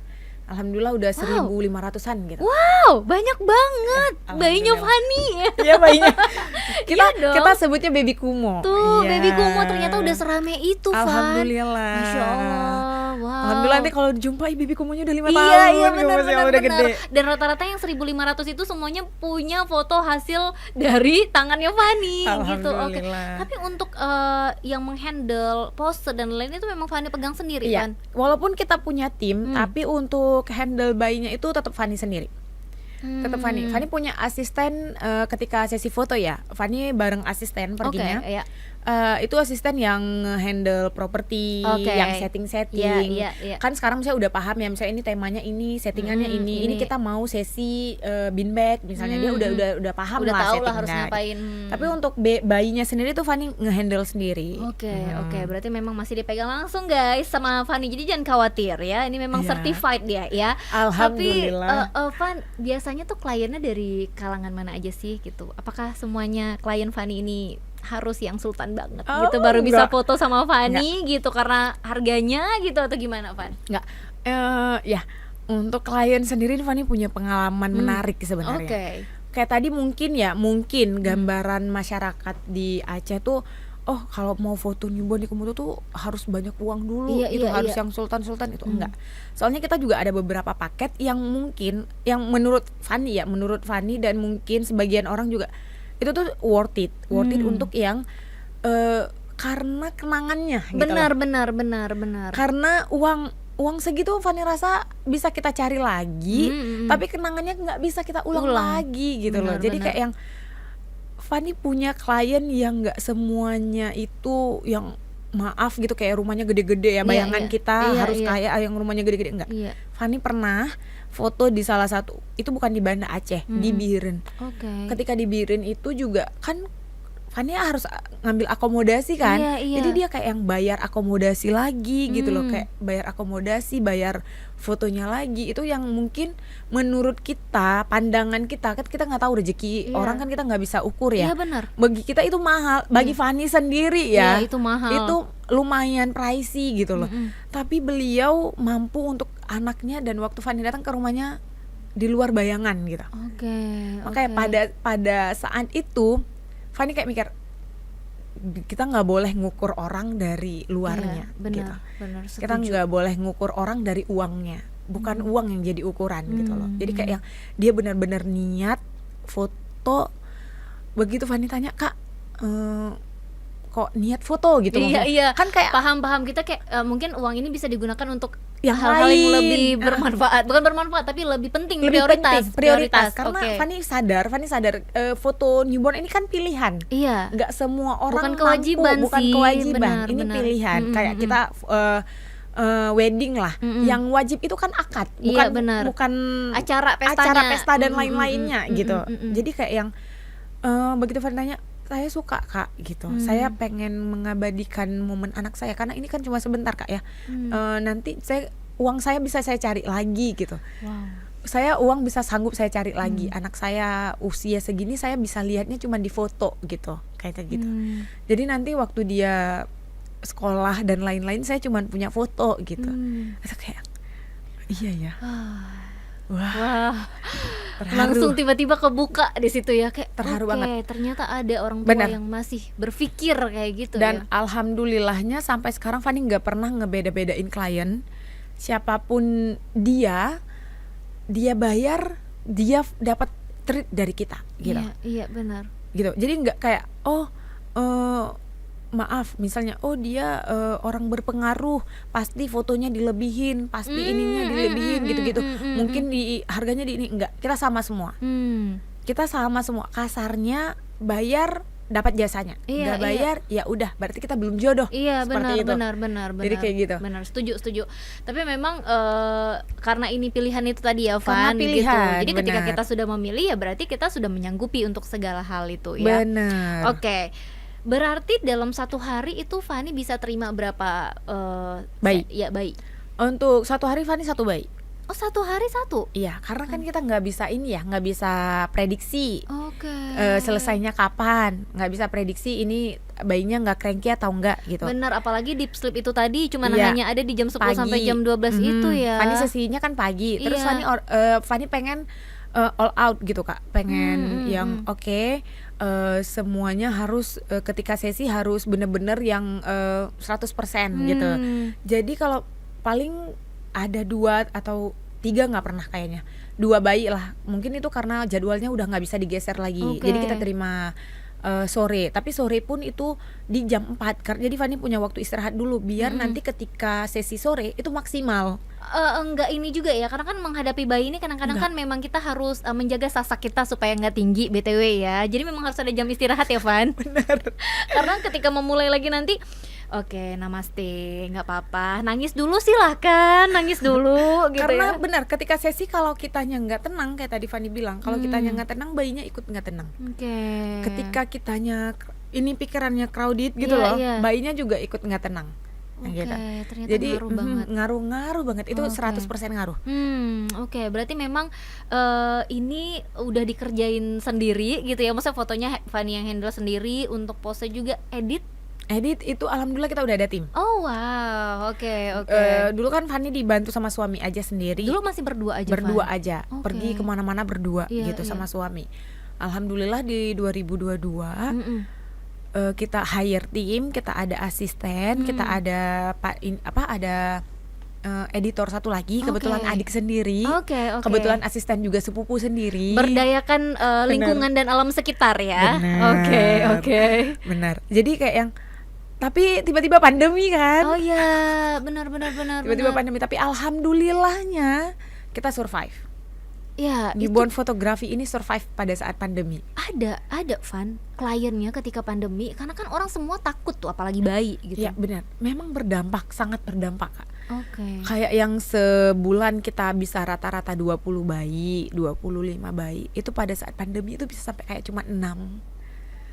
udah 1.500-an gitu. Wow, banyak banget bayinya Alhamdulillah. Fanny. Iya, bayinya. Kita Iya dong. kita sebutnya baby Kumo. Tuh, Iya. baby Kumo ternyata udah serame itu, Van. Alhamdulillah. Masya Allah. Wow. Alhamdulillah nanti kalau dijumpai baby Kumonya udah 5 tahun. Iya, gemes ya, udah gede. Dan rata-rata yang 1.500 itu semuanya punya foto hasil dari tangannya Fanny gitu. Oke. Alhamdulillah. Tapi untuk yang menghandle pose dan lain itu memang Fanny pegang sendiri Iya, kan? walaupun kita punya tim, tapi untuk handle bayinya itu tetap Fanny sendiri. Tetap Fanny punya asisten ketika sesi foto ya. Fanny bareng asisten perginya. Oke, iya. Itu asisten yang handle properti, Oke. yang setting. Iya. Kan sekarang saya udah paham ya, misalnya ini temanya ini, settingannya ini kita mau sesi bean bag misalnya, dia udah paham Udah lah tahu lah settingnya. harus ngapain. Tapi untuk bayinya sendiri tuh Fanny ngehandle sendiri. Oke, berarti memang masih dipegang langsung guys sama Fanny. Jadi jangan khawatir ya. Ini memang Iya. certified dia ya. Alhamdulillah. Tapi Van, biasanya tuh kliennya dari kalangan mana aja sih gitu? Apakah semuanya klien Fanny ini harus yang sultan banget Oh, gitu baru bisa enggak. foto sama Fanny gitu karena harganya gitu atau gimana, Van? Nggak, ya untuk klien sendiri Fanny punya pengalaman menarik sebenarnya. Oke. Kayak tadi mungkin gambaran masyarakat di Aceh tuh, oh kalau mau foto newborn di Komodo tuh harus banyak uang dulu, Iya, harus iya. yang sultan itu enggak. Soalnya kita juga ada beberapa paket yang mungkin yang menurut Fanny dan mungkin sebagian orang juga itu tuh worth it untuk yang karena kenangannya gitu loh. Benar. Karena uang segitu Fanny rasa bisa kita cari lagi, tapi kenangannya nggak bisa kita ulang lagi gitu loh. Jadi kayak yang Fanny punya klien yang nggak semuanya itu yang maaf gitu kayak rumahnya gede-gede ya, bayangan kita harus kayak yang rumahnya gede-gede, enggak. Iya. Fanny pernah foto di salah satu, itu bukan di Banda Aceh, di Biren. Oke. Ketika di Biren itu juga kan Fanny harus ngambil akomodasi kan. Iya. Jadi dia kayak yang bayar akomodasi lagi gitu loh, kayak bayar akomodasi, bayar fotonya lagi. Itu yang mungkin menurut kita, pandangan kita kan kita nggak tahu rezeki orang kan kita nggak bisa ukur ya. Iya, benar. Bagi kita itu mahal, bagi Fanny sendiri ya. Iya, itu mahal. Itu lumayan pricey gitu loh. Tapi beliau mampu untuk anaknya, dan waktu Fanny datang ke rumahnya di luar bayangan gitu. Oke. Makanya pada saat itu Fanny kayak mikir, kita nggak boleh ngukur orang dari luarnya, gitu. Benar. Kita nggak boleh ngukur orang dari uangnya, bukan uang yang jadi ukuran gitu loh. Jadi kayak yang dia benar-benar niat foto. Begitu Fanny tanya, Kak, kok niat foto gitu? Iya. Kan kayak paham kita kayak mungkin uang ini bisa digunakan untuk yang hal-hal yang lain. lebih bermanfaat, bukan bermanfaat tapi lebih penting, lebih prioritas. Karena Oke. Fanny sadar foto newborn ini kan pilihan. Iya. Nggak semua orang Bukan kewajiban bukan sih, kewajiban. Ini benar. pilihan. Kayak kita wedding lah. Yang wajib itu kan akad, Iya, bukan benar. bukan Acara pestanya. acara pesta dan lain-lainnya gitu. Jadi kayak yang begitu Fanny tanya, saya suka Kak gitu. Hmm. Saya pengen mengabadikan momen anak saya karena ini kan cuma sebentar Kak ya. Nanti uang saya bisa saya cari lagi gitu. Wow. Saya uang bisa sanggup saya cari lagi. Anak saya usia segini saya bisa lihatnya cuma di foto gitu, kayak gitu. Jadi nanti waktu dia sekolah dan lain-lain saya cuma punya foto gitu. Itu kayak iya ya. Wah, Terharu. langsung tiba-tiba kebuka di situ ya, kayak Terharu oke, banget. ternyata ada orang tua Benar. yang masih berpikir kayak gitu Dan ya. alhamdulillahnya sampai sekarang Fani nggak pernah ngebeda-bedain klien. Siapapun dia bayar, dia dapat treat dari kita gitu. Iya, benar. Gitu. Jadi nggak kayak maaf misalnya dia orang berpengaruh, pasti fotonya dilebihin, pasti ininya dilebihin gitu-gitu. Mungkin di harganya di ini enggak. Kita sama semua. Kita sama semua. Kasarnya bayar dapat jasanya. Iya, Nggak bayar ya udah berarti kita belum jodoh. Iya, Seperti itu. benar. Jadi kayak gitu. Benar, setuju. Tapi memang karena ini pilihan itu tadi ya, Karena Van, gitu. pilihan, Jadi ketika benar. kita sudah memilih ya berarti kita sudah menyanggupi untuk segala hal itu ya. Benar. Oke. Berarti dalam satu hari itu Fani bisa terima berapa Bayi? bayi? Untuk satu hari Fani satu bayi. Oh, satu hari satu? Iya, karena kan kita nggak bisa ini ya, nggak bisa prediksi Oke. selesainya kapan, nggak bisa prediksi ini bayinya nggak cranky atau enggak gitu. Benar, apalagi deep sleep itu tadi cuma Iya. hanya ada di jam 10 Pagi. sampai jam 12 itu ya. Fani sesinya kan pagi, terus Iya. Fani pengen all out gitu Kak, pengen yang oke, semuanya harus ketika sesi harus bener-bener yang 100% gitu. Jadi kalau paling ada 2 atau 3 nggak pernah kayaknya, 2 bayi lah, mungkin itu karena jadwalnya udah nggak bisa digeser lagi. Oke. Jadi kita terima sore, tapi sore pun itu di jam 4 karena jadi Fani punya waktu istirahat dulu biar nanti ketika sesi sore itu maksimal. Enggak ini juga ya, karena kan menghadapi bayi ini kadang-kadang kan memang kita harus menjaga sasak kita supaya nggak tinggi BTW ya. Jadi memang harus ada jam istirahat ya, Van. Benar. Karena ketika memulai lagi nanti, oke, namaste, nggak apa-apa, nangis dulu silahkan, nangis dulu gitu Karena ya. benar ketika sesi kalau kitanya nggak tenang kayak tadi Fani bilang, kalau kitanya nggak tenang bayinya ikut nggak tenang. Oke. Ketika kitanya ini pikirannya crowded gitu Iya, loh, iya. bayinya juga udah nggak tenang. Oke, Gitu. ternyata Jadi ngaruh banget. ngaruh banget itu Oke. 100% ngaruh. Oke, berarti memang ini udah dikerjain sendiri gitu ya. Maksudnya fotonya Fanny yang handle sendiri, untuk pose juga edit. Edit itu alhamdulillah kita udah ada tim. Oh wow, oke. Dulu kan Fani dibantu sama suami aja sendiri. Dulu masih berdua aja. berdua Van? aja, Oke. pergi kemana-mana berdua Iya, gitu iya. sama suami. Alhamdulillah di 2022 kita hire tim, kita ada asisten, kita ada ada editor satu lagi, kebetulan Oke. adik sendiri. Oke. Kebetulan asisten juga sepupu sendiri. Berdayakan lingkungan dan alam sekitar ya. Benar. Oke. Benar. Jadi kayak yang tapi tiba-tiba pandemi kan. Oh iya, benar. Tiba-tiba pandemi, tapi alhamdulillahnya kita survive. Ya, itu Newborn fotografi ini survive pada saat pandemi. ada Van, kliennya ketika pandemi, karena kan orang semua takut tuh, apalagi bayi gitu. Ya benar, memang berdampak, sangat berdampak Kak. Oke. Kayak yang sebulan kita bisa rata-rata 20 bayi, 25 bayi. Itu pada saat pandemi itu bisa sampai kayak cuma 6,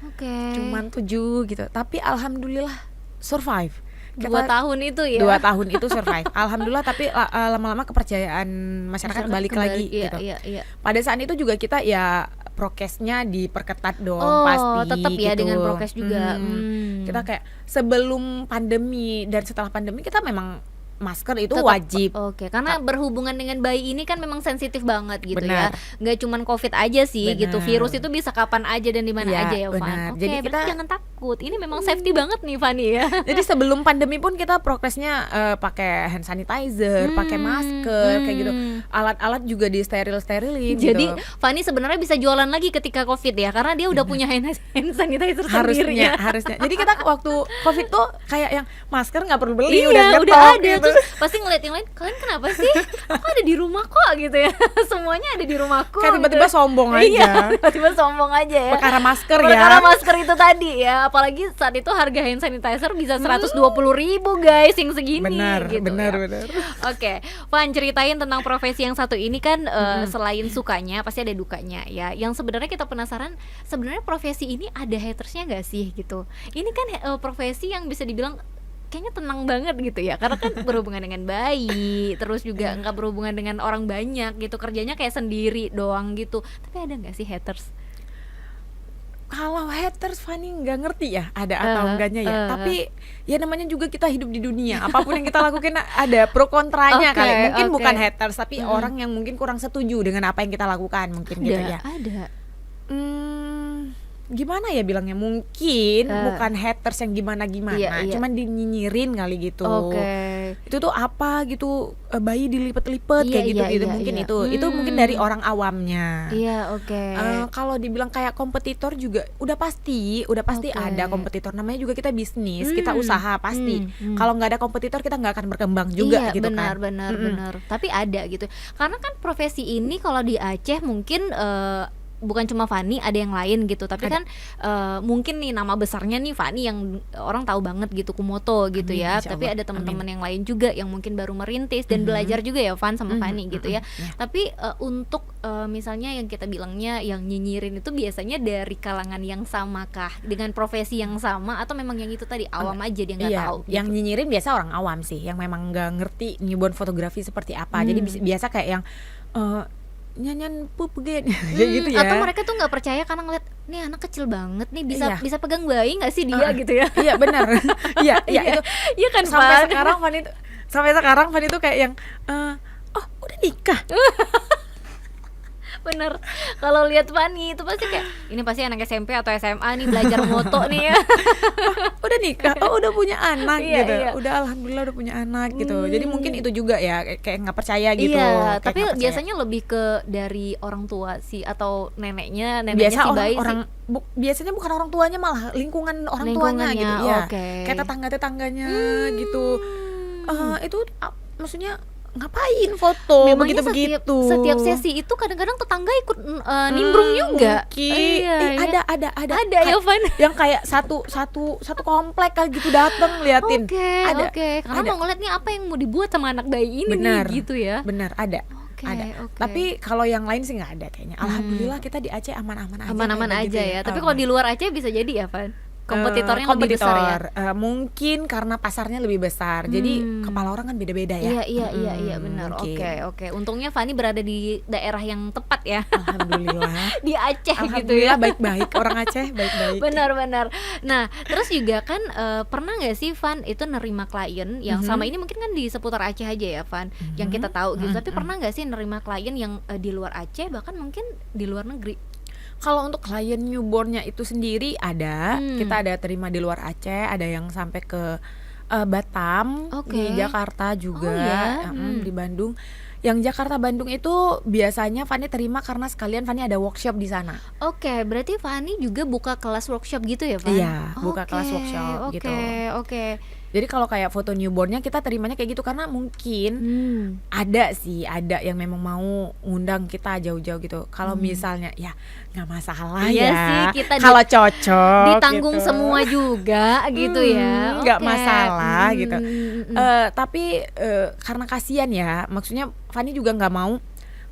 Oke. cuman 7 gitu. Tapi alhamdulillah survive. 2 tahun itu ya. 2 tahun itu survive. Alhamdulillah, tapi lama-lama kepercayaan masyarakat balik kembali, lagi iya, gitu. Iya. Pada saat itu juga kita ya prokesnya diperketat dong, Oh, pasti tetap ya gitu. dengan prokes juga. Kita kayak sebelum pandemi dan setelah pandemi kita memang masker itu Tetap, wajib. Oke, karena berhubungan dengan bayi ini kan memang sensitif banget gitu Benar. ya. Nggak cuman COVID aja sih gitu. Benar. Virus itu bisa kapan aja dan di mana Ya, aja ya, Van. benar. Oke, Jadi berarti kita- jangan takut. Ini memang safety banget nih, Fanny ya. Jadi sebelum pandemi pun kita prokesnya pakai hand sanitizer, pakai masker kayak gitu. Alat-alat juga di sterilin Jadi gitu. Fanny sebenarnya bisa jualan lagi ketika COVID ya, karena dia udah punya hand sanitizer sendiri ya. Harusnya. Jadi kita waktu COVID tuh kayak yang masker nggak perlu beli, Iya, udah nyetok ada gitu. terus pasti ngeliat yang lain, kalian kenapa sih? Aku ada di rumah kok gitu ya. Semuanya ada di rumahku. Kayak tiba-tiba gitu. sombong Iya, aja. tiba-tiba sombong aja ya. Perkara masker ya. Perkara masker itu tadi ya. Apalagi saat itu harga hand sanitizer bisa 120.000 guys, yang segini Benar, gitu benar, ya. benar. Oke, Van, ceritain tentang profesi yang satu ini kan, selain sukanya pasti ada dukanya ya. Yang sebenarnya kita penasaran, sebenarnya profesi ini ada hatersnya nggak sih gitu? Ini kan profesi yang bisa dibilang kayaknya tenang banget gitu ya, karena kan berhubungan dengan bayi, terus juga nggak berhubungan dengan orang banyak gitu, kerjanya kayak sendiri doang gitu. Tapi ada nggak sih haters? Kalau haters Fanny nggak ngerti ya ada atau enggaknya ya. Tapi ya namanya juga kita hidup di dunia. Apapun yang kita lakukan ada pro kontranya Oke, kali. Mungkin oke. bukan haters tapi orang yang mungkin kurang setuju dengan apa yang kita lakukan mungkin gitu ya. Ada. Gimana ya bilangnya, mungkin bukan haters yang gimana-gimana, Iya. cuman dinyinyirin kali gitu. Oke. Itu tuh apa gitu, bayi dilipet-lipet Iya, kayak gitu-gitu, iya, mungkin iya. itu mungkin dari orang awamnya. Iya, oke. Kalau dibilang kayak kompetitor juga udah pasti Oke. ada kompetitor, namanya juga kita bisnis, kita usaha pasti. Kalau nggak ada kompetitor kita nggak akan berkembang Iya, juga gitu benar, kan. benar. Tapi ada gitu. Karena kan profesi ini kalau di Aceh mungkin bukan cuma Fani, ada yang lain gitu. Tapi kan mungkin nih nama besarnya nih Fani yang orang tahu banget gitu, Kumoto gitu Amin, ya. insya Tapi Allah. ada teman-teman yang lain juga yang mungkin baru merintis dan belajar juga ya Van sama Fani gitu ya. Tapi untuk misalnya yang kita bilangnya yang nyinyirin itu biasanya dari kalangan yang samakah dengan profesi yang sama, atau memang yang itu tadi awam aja dia nggak Iya, tahu yang gitu. nyinyirin biasa orang awam sih, yang memang nggak ngerti newborn fotografi seperti apa. Jadi biasa kayak yang nyanyian pup kayak gitu ya. Atau mereka tuh nggak percaya karena ngeliat nih anak kecil banget nih, bisa Iya. bisa pegang bayi nggak sih dia gitu ya. Iya benar. Iya itu Iya kan sampai Van? sekarang Fanny itu kayak yang oh udah nikah. Bener, kalau lihat Fani itu pasti kayak ini pasti anak SMP atau SMA nih belajar moto nih ya. Udah nikah, oh udah punya anak Iya, gitu, iya. udah alhamdulillah udah punya anak gitu. Jadi mungkin itu juga ya kayak nggak percaya gitu. Iya, kayak tapi nggak percaya. biasanya lebih ke dari orang tua sih, atau neneknya Biasa si bayi orang biasanya bukan orang tuanya, malah lingkungan orang tuanya gitu Lingkungannya, ya. oke. Kayak tetangganya gitu. Itu maksudnya ngapain foto Memangnya begitu-begitu. setiap sesi itu kadang-kadang tetangga ikut nimbrung juga. Mungkin. Iya, iya. Ada Ada ya Van. yang kayak satu komplek kayak gitu dateng liatin. Ada. Oke, karena Ada. mau ngeliat nih apa yang mau dibuat sama anak bayi ini Benar. nih gitu ya. Benar ada. Oke, Ada. oke. Tapi kalau yang lain sih nggak ada kayaknya. Alhamdulillah kita di Aceh aman-aman aja. Aman-aman kayak aja gitu ya. Tapi kalau di luar Aceh bisa jadi ya Van, kompetitornya lebih kompetitor, besar ya. mungkin karena pasarnya lebih besar. Jadi kepala orang kan beda-beda ya. Iya benar. Mungkin. Oke. Untungnya Fani berada di daerah yang tepat ya. Alhamdulillah. Di Aceh gitu ya. Alhamdulillah baik-baik, orang Aceh baik-baik. Benar. Nah, terus juga kan pernah nggak sih Van itu nerima klien yang sama ini, mungkin kan di seputar Aceh aja ya Van, yang kita tahu gitu. Tapi pernah nggak sih nerima klien yang di luar Aceh, bahkan mungkin di luar negeri? Kalau untuk klien newbornnya itu sendiri ada, kita ada terima di luar Aceh, ada yang sampai ke Batam, Oke. di Jakarta juga, Oh, ya? di Bandung. Yang Jakarta Bandung itu biasanya Fani terima karena sekalian Fani ada workshop di sana. Oke, berarti Fani juga buka kelas workshop gitu ya Van? Iya, buka kelas workshop gitu. Oke. Jadi kalau kayak foto newbornnya kita terimanya kayak gitu karena mungkin ada yang memang mau ngundang kita jauh-jauh gitu. Kalau misalnya ya nggak masalah Iya ya. sih, kita kalau cocok ditanggung gitu. semua juga gitu ya. Nggak Oke. masalah gitu. Tapi karena kasihan ya, maksudnya Fani juga nggak mau,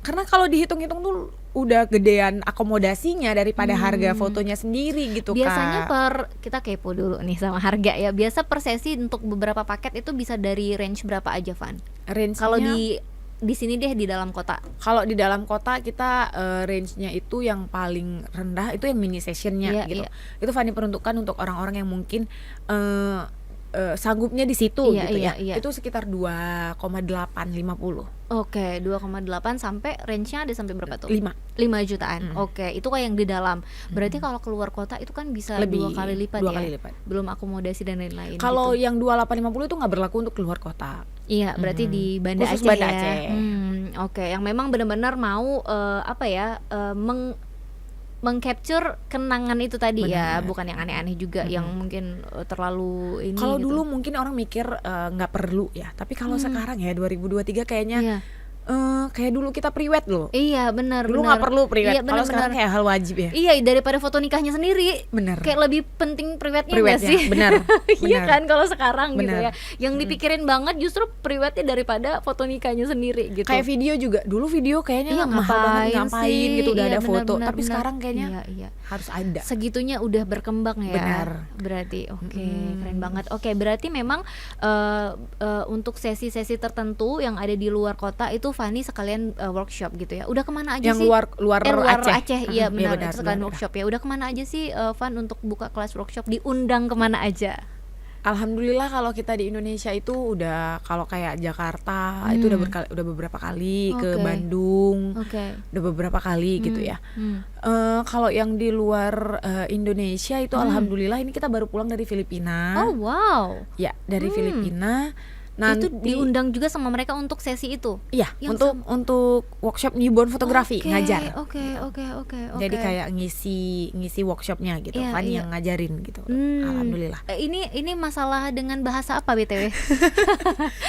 karena kalau dihitung-hitung tuh udah gedean akomodasinya daripada harga fotonya sendiri gitu. Biasanya Kak. kita kepo dulu nih sama harga ya. Biasa per sesi untuk beberapa paket itu bisa dari range berapa aja Van? Range-nya, Kalau di sini deh, di dalam kota. kalau di dalam kota kita range-nya itu yang paling rendah itu yang mini sessionnya Iya, gitu. iya. Itu Fani peruntukkan untuk orang-orang yang mungkin sanggupnya di situ Iya, gitu iya, ya. iya. Itu sekitar 2,850. Oke, 2,8 sampai range-nya ada sampai berapa tuh? 5 jutaan. Oke, itu kayak yang di dalam. Berarti kalau keluar kota itu kan bisa Lebih, 2 kali lipat 2 ya. kali lipat. Belum akomodasi dan lain-lain Kalau gitu. yang 2850 itu nggak berlaku untuk keluar kota. Iya, berarti di Banda Khusus Aceh Banda ya. Aceh. Oke, yang memang benar-benar mau meng-capture kenangan itu tadi ya, Benar. bukan yang aneh-aneh juga yang mungkin terlalu ini Kalau gitu. dulu mungkin orang mikir nggak perlu ya, tapi kalau sekarang ya 2023 kayaknya Iya. kayak dulu kita priwet loh. Iya, benar Dulu benar. nggak perlu priwet. Iya, Kalau sekarang benar-benar. kayak hal wajib ya. Iya, daripada foto nikahnya sendiri. Bener. Kayak lebih penting priwetnya nggak Priwetnya, sih? benar, Iya benar. kan kalau sekarang gitu Benar. ya. Yang dipikirin banget justru priwetnya daripada foto nikahnya sendiri gitu. Kayak video juga. Dulu video kayaknya Iya, mahal banget, ngapain sih? gitu udah Iya, ada benar, foto. benar, Tapi benar. sekarang kayaknya iya. harus ada. Segitunya udah berkembang ya. Benar. Berarti oke, keren banget. Oke, berarti memang untuk sesi-sesi tertentu yang ada di luar kota itu Fani sekalian workshop gitu ya. Udah kemana aja Yang sih? luar Aceh. Iya, Mm-mm, benar. benar, Itu sekalian luar. workshop ya. Udah kemana aja sih Fan untuk buka kelas workshop? Diundang kemana aja? Alhamdulillah kalau kita di Indonesia itu udah, kalau kayak Jakarta itu udah beberapa kali, ke Oke. Bandung Oke. udah beberapa kali gitu ya. Hmm. Kalau yang di luar Indonesia itu alhamdulillah ini kita baru pulang dari Filipina. Oh, wow. Ya, dari Filipina. Itu Nanti diundang juga sama mereka untuk sesi itu. iya, Yang untuk workshop newborn fotografi Oke, ngajar. Oke. Jadi kayak ngisi workshopnya gitu, Iya, Fanny iya. yang ngajarin gitu. Hmm. Alhamdulillah. Ini masalah dengan bahasa apa BTW?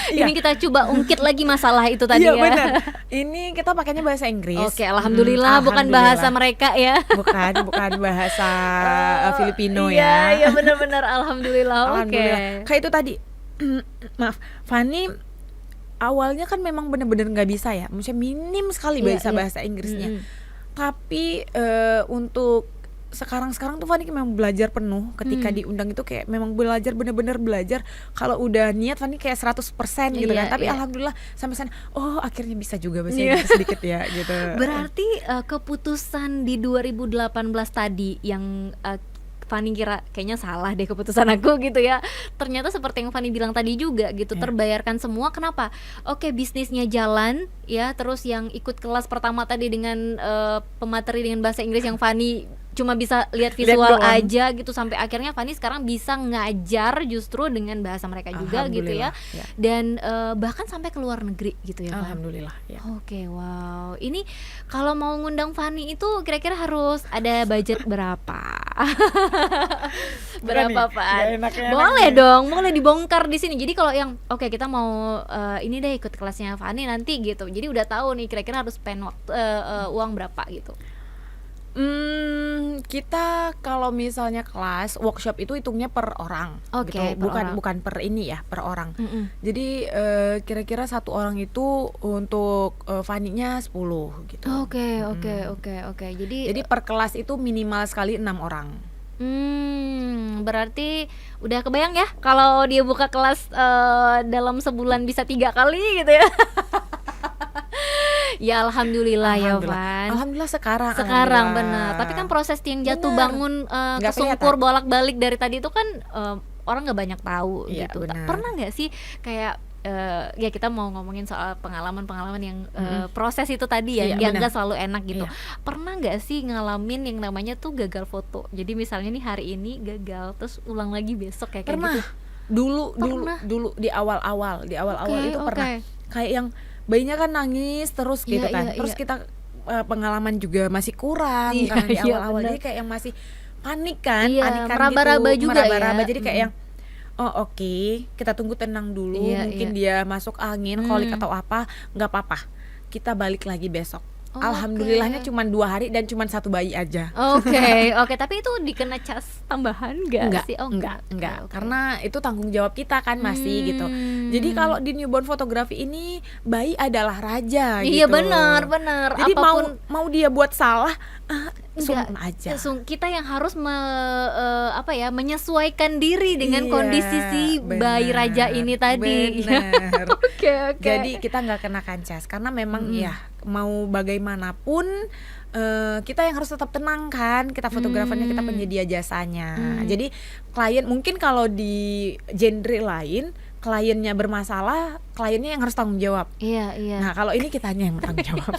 Iya. Ini kita coba ungkit lagi masalah itu tadi Iya ya. benar. Ini kita pakainya bahasa Inggris. Oke, alhamdulillah bukan bahasa mereka ya. bukan bahasa Filipino Iya, ya. iya benar-benar alhamdulillah. Oke. Alhamdulillah. Kayak itu tadi. Maaf, Fanny awalnya kan memang bener-bener nggak bisa ya, maksudnya minim sekali Iya, bisa iya. bahasa Inggrisnya. Mm-mm. Tapi untuk sekarang tuh Fanny memang belajar penuh ketika diundang itu, kayak memang belajar, bener-bener belajar. Kalau udah niat Fanny kayak 100% gitu Iya, kan. Tapi iya. alhamdulillah sampai sana, oh akhirnya bisa juga bahasa Iya. Inggris sedikit ya gitu. Berarti keputusan di 2018 tadi yang Fanny kira kayaknya salah deh keputusan aku gitu ya. Ternyata seperti yang Fanny bilang tadi juga gitu, Ya. terbayarkan semua. Kenapa? Oke, bisnisnya jalan ya, terus yang ikut kelas pertama tadi dengan pemateri dengan bahasa Inggris yang Fanny cuma bisa lihat visual doang. aja gitu, sampai akhirnya Fanny sekarang bisa ngajar justru dengan bahasa mereka juga gitu ya. Alhamdulillah, ya. Dan bahkan sampai ke luar negeri gitu ya, Fan. Alhamdulillah ya. Oke, wow. Ini kalau mau ngundang Fanny itu kira-kira harus ada budget berapa? Berapa, nih, Fan? nggak enak-enak Boleh nih. dong, boleh dibongkar di sini. Jadi kalau yang oke, kita mau ini deh ikut kelasnya Fanny nanti gitu. Jadi udah tahu nih kira-kira harus spend uang berapa gitu. Kita kalau misalnya kelas workshop itu hitungnya per orang, Oke, gitu. per bukan orang. bukan per ini ya, per orang. Mm-mm. Jadi kira-kira satu orang itu untuk Fanny-nya 10 gitu. Oke. Jadi Per kelas itu minimal sekali 6 orang. Berarti udah kebayang ya kalau dia buka kelas dalam sebulan bisa 3 kali gitu ya. Ya alhamdulillah ya, Van. Alhamdulillah Sekarang alhamdulillah. benar. Tapi kan proses yang jatuh Benar. bangun Nggak kesungkur kelihatan. bolak-balik dari tadi itu kan orang nggak banyak tahu Iya, gitu. benar. Pernah nggak sih kayak ya kita mau ngomongin soal pengalaman-pengalaman yang proses itu tadi ya, Iya, yang nggak benar. selalu enak gitu. Iya. Pernah nggak sih ngalamin yang namanya tuh gagal foto? Jadi misalnya nih hari ini gagal, terus ulang lagi besok kayak Pernah. gitu. Pernah. Dulu di awal-awal Oke, itu pernah. oke. Kayak yang bayinya kan nangis terus gitu Iya, kan. iya, Terus iya. kita pengalaman juga masih kurang Iya, karena di iya, awal-awal, benar. jadi kayak yang masih panik kan, Iya, panikan meraba-raba gitu, juga meraba-raba. ya. Jadi kayak yang oh oke, kita tunggu tenang dulu, Iya, mungkin iya. dia masuk angin, kolik atau apa, nggak apa-apa. Kita balik lagi besok. Oke. Alhamdulillahnya cuma 2 hari dan cuma 1 bayi aja. Oke, tapi itu dikena cas tambahan nggak sih? Oh, enggak, oke. karena itu tanggung jawab kita kan masih gitu. Jadi kalau di newborn fotografi ini bayi adalah raja Iya, gitu. benar. Jadi Apapun mau dia buat salah, enggak, sungkem aja. kita yang harus menyesuaikan diri dengan Iya, kondisi si bayi benar, raja ini tadi. benar. Oke. Jadi kita nggak kena cas karena memang ya mau bagaimanapun kita yang harus tetap tenang kan, kita fotografernya, kita penyedia jasanya. Jadi klien mungkin kalau di genre lain kliennya bermasalah, kliennya yang harus tanggung jawab. Iya. Nah kalau ini kitanya yang tanggung jawab.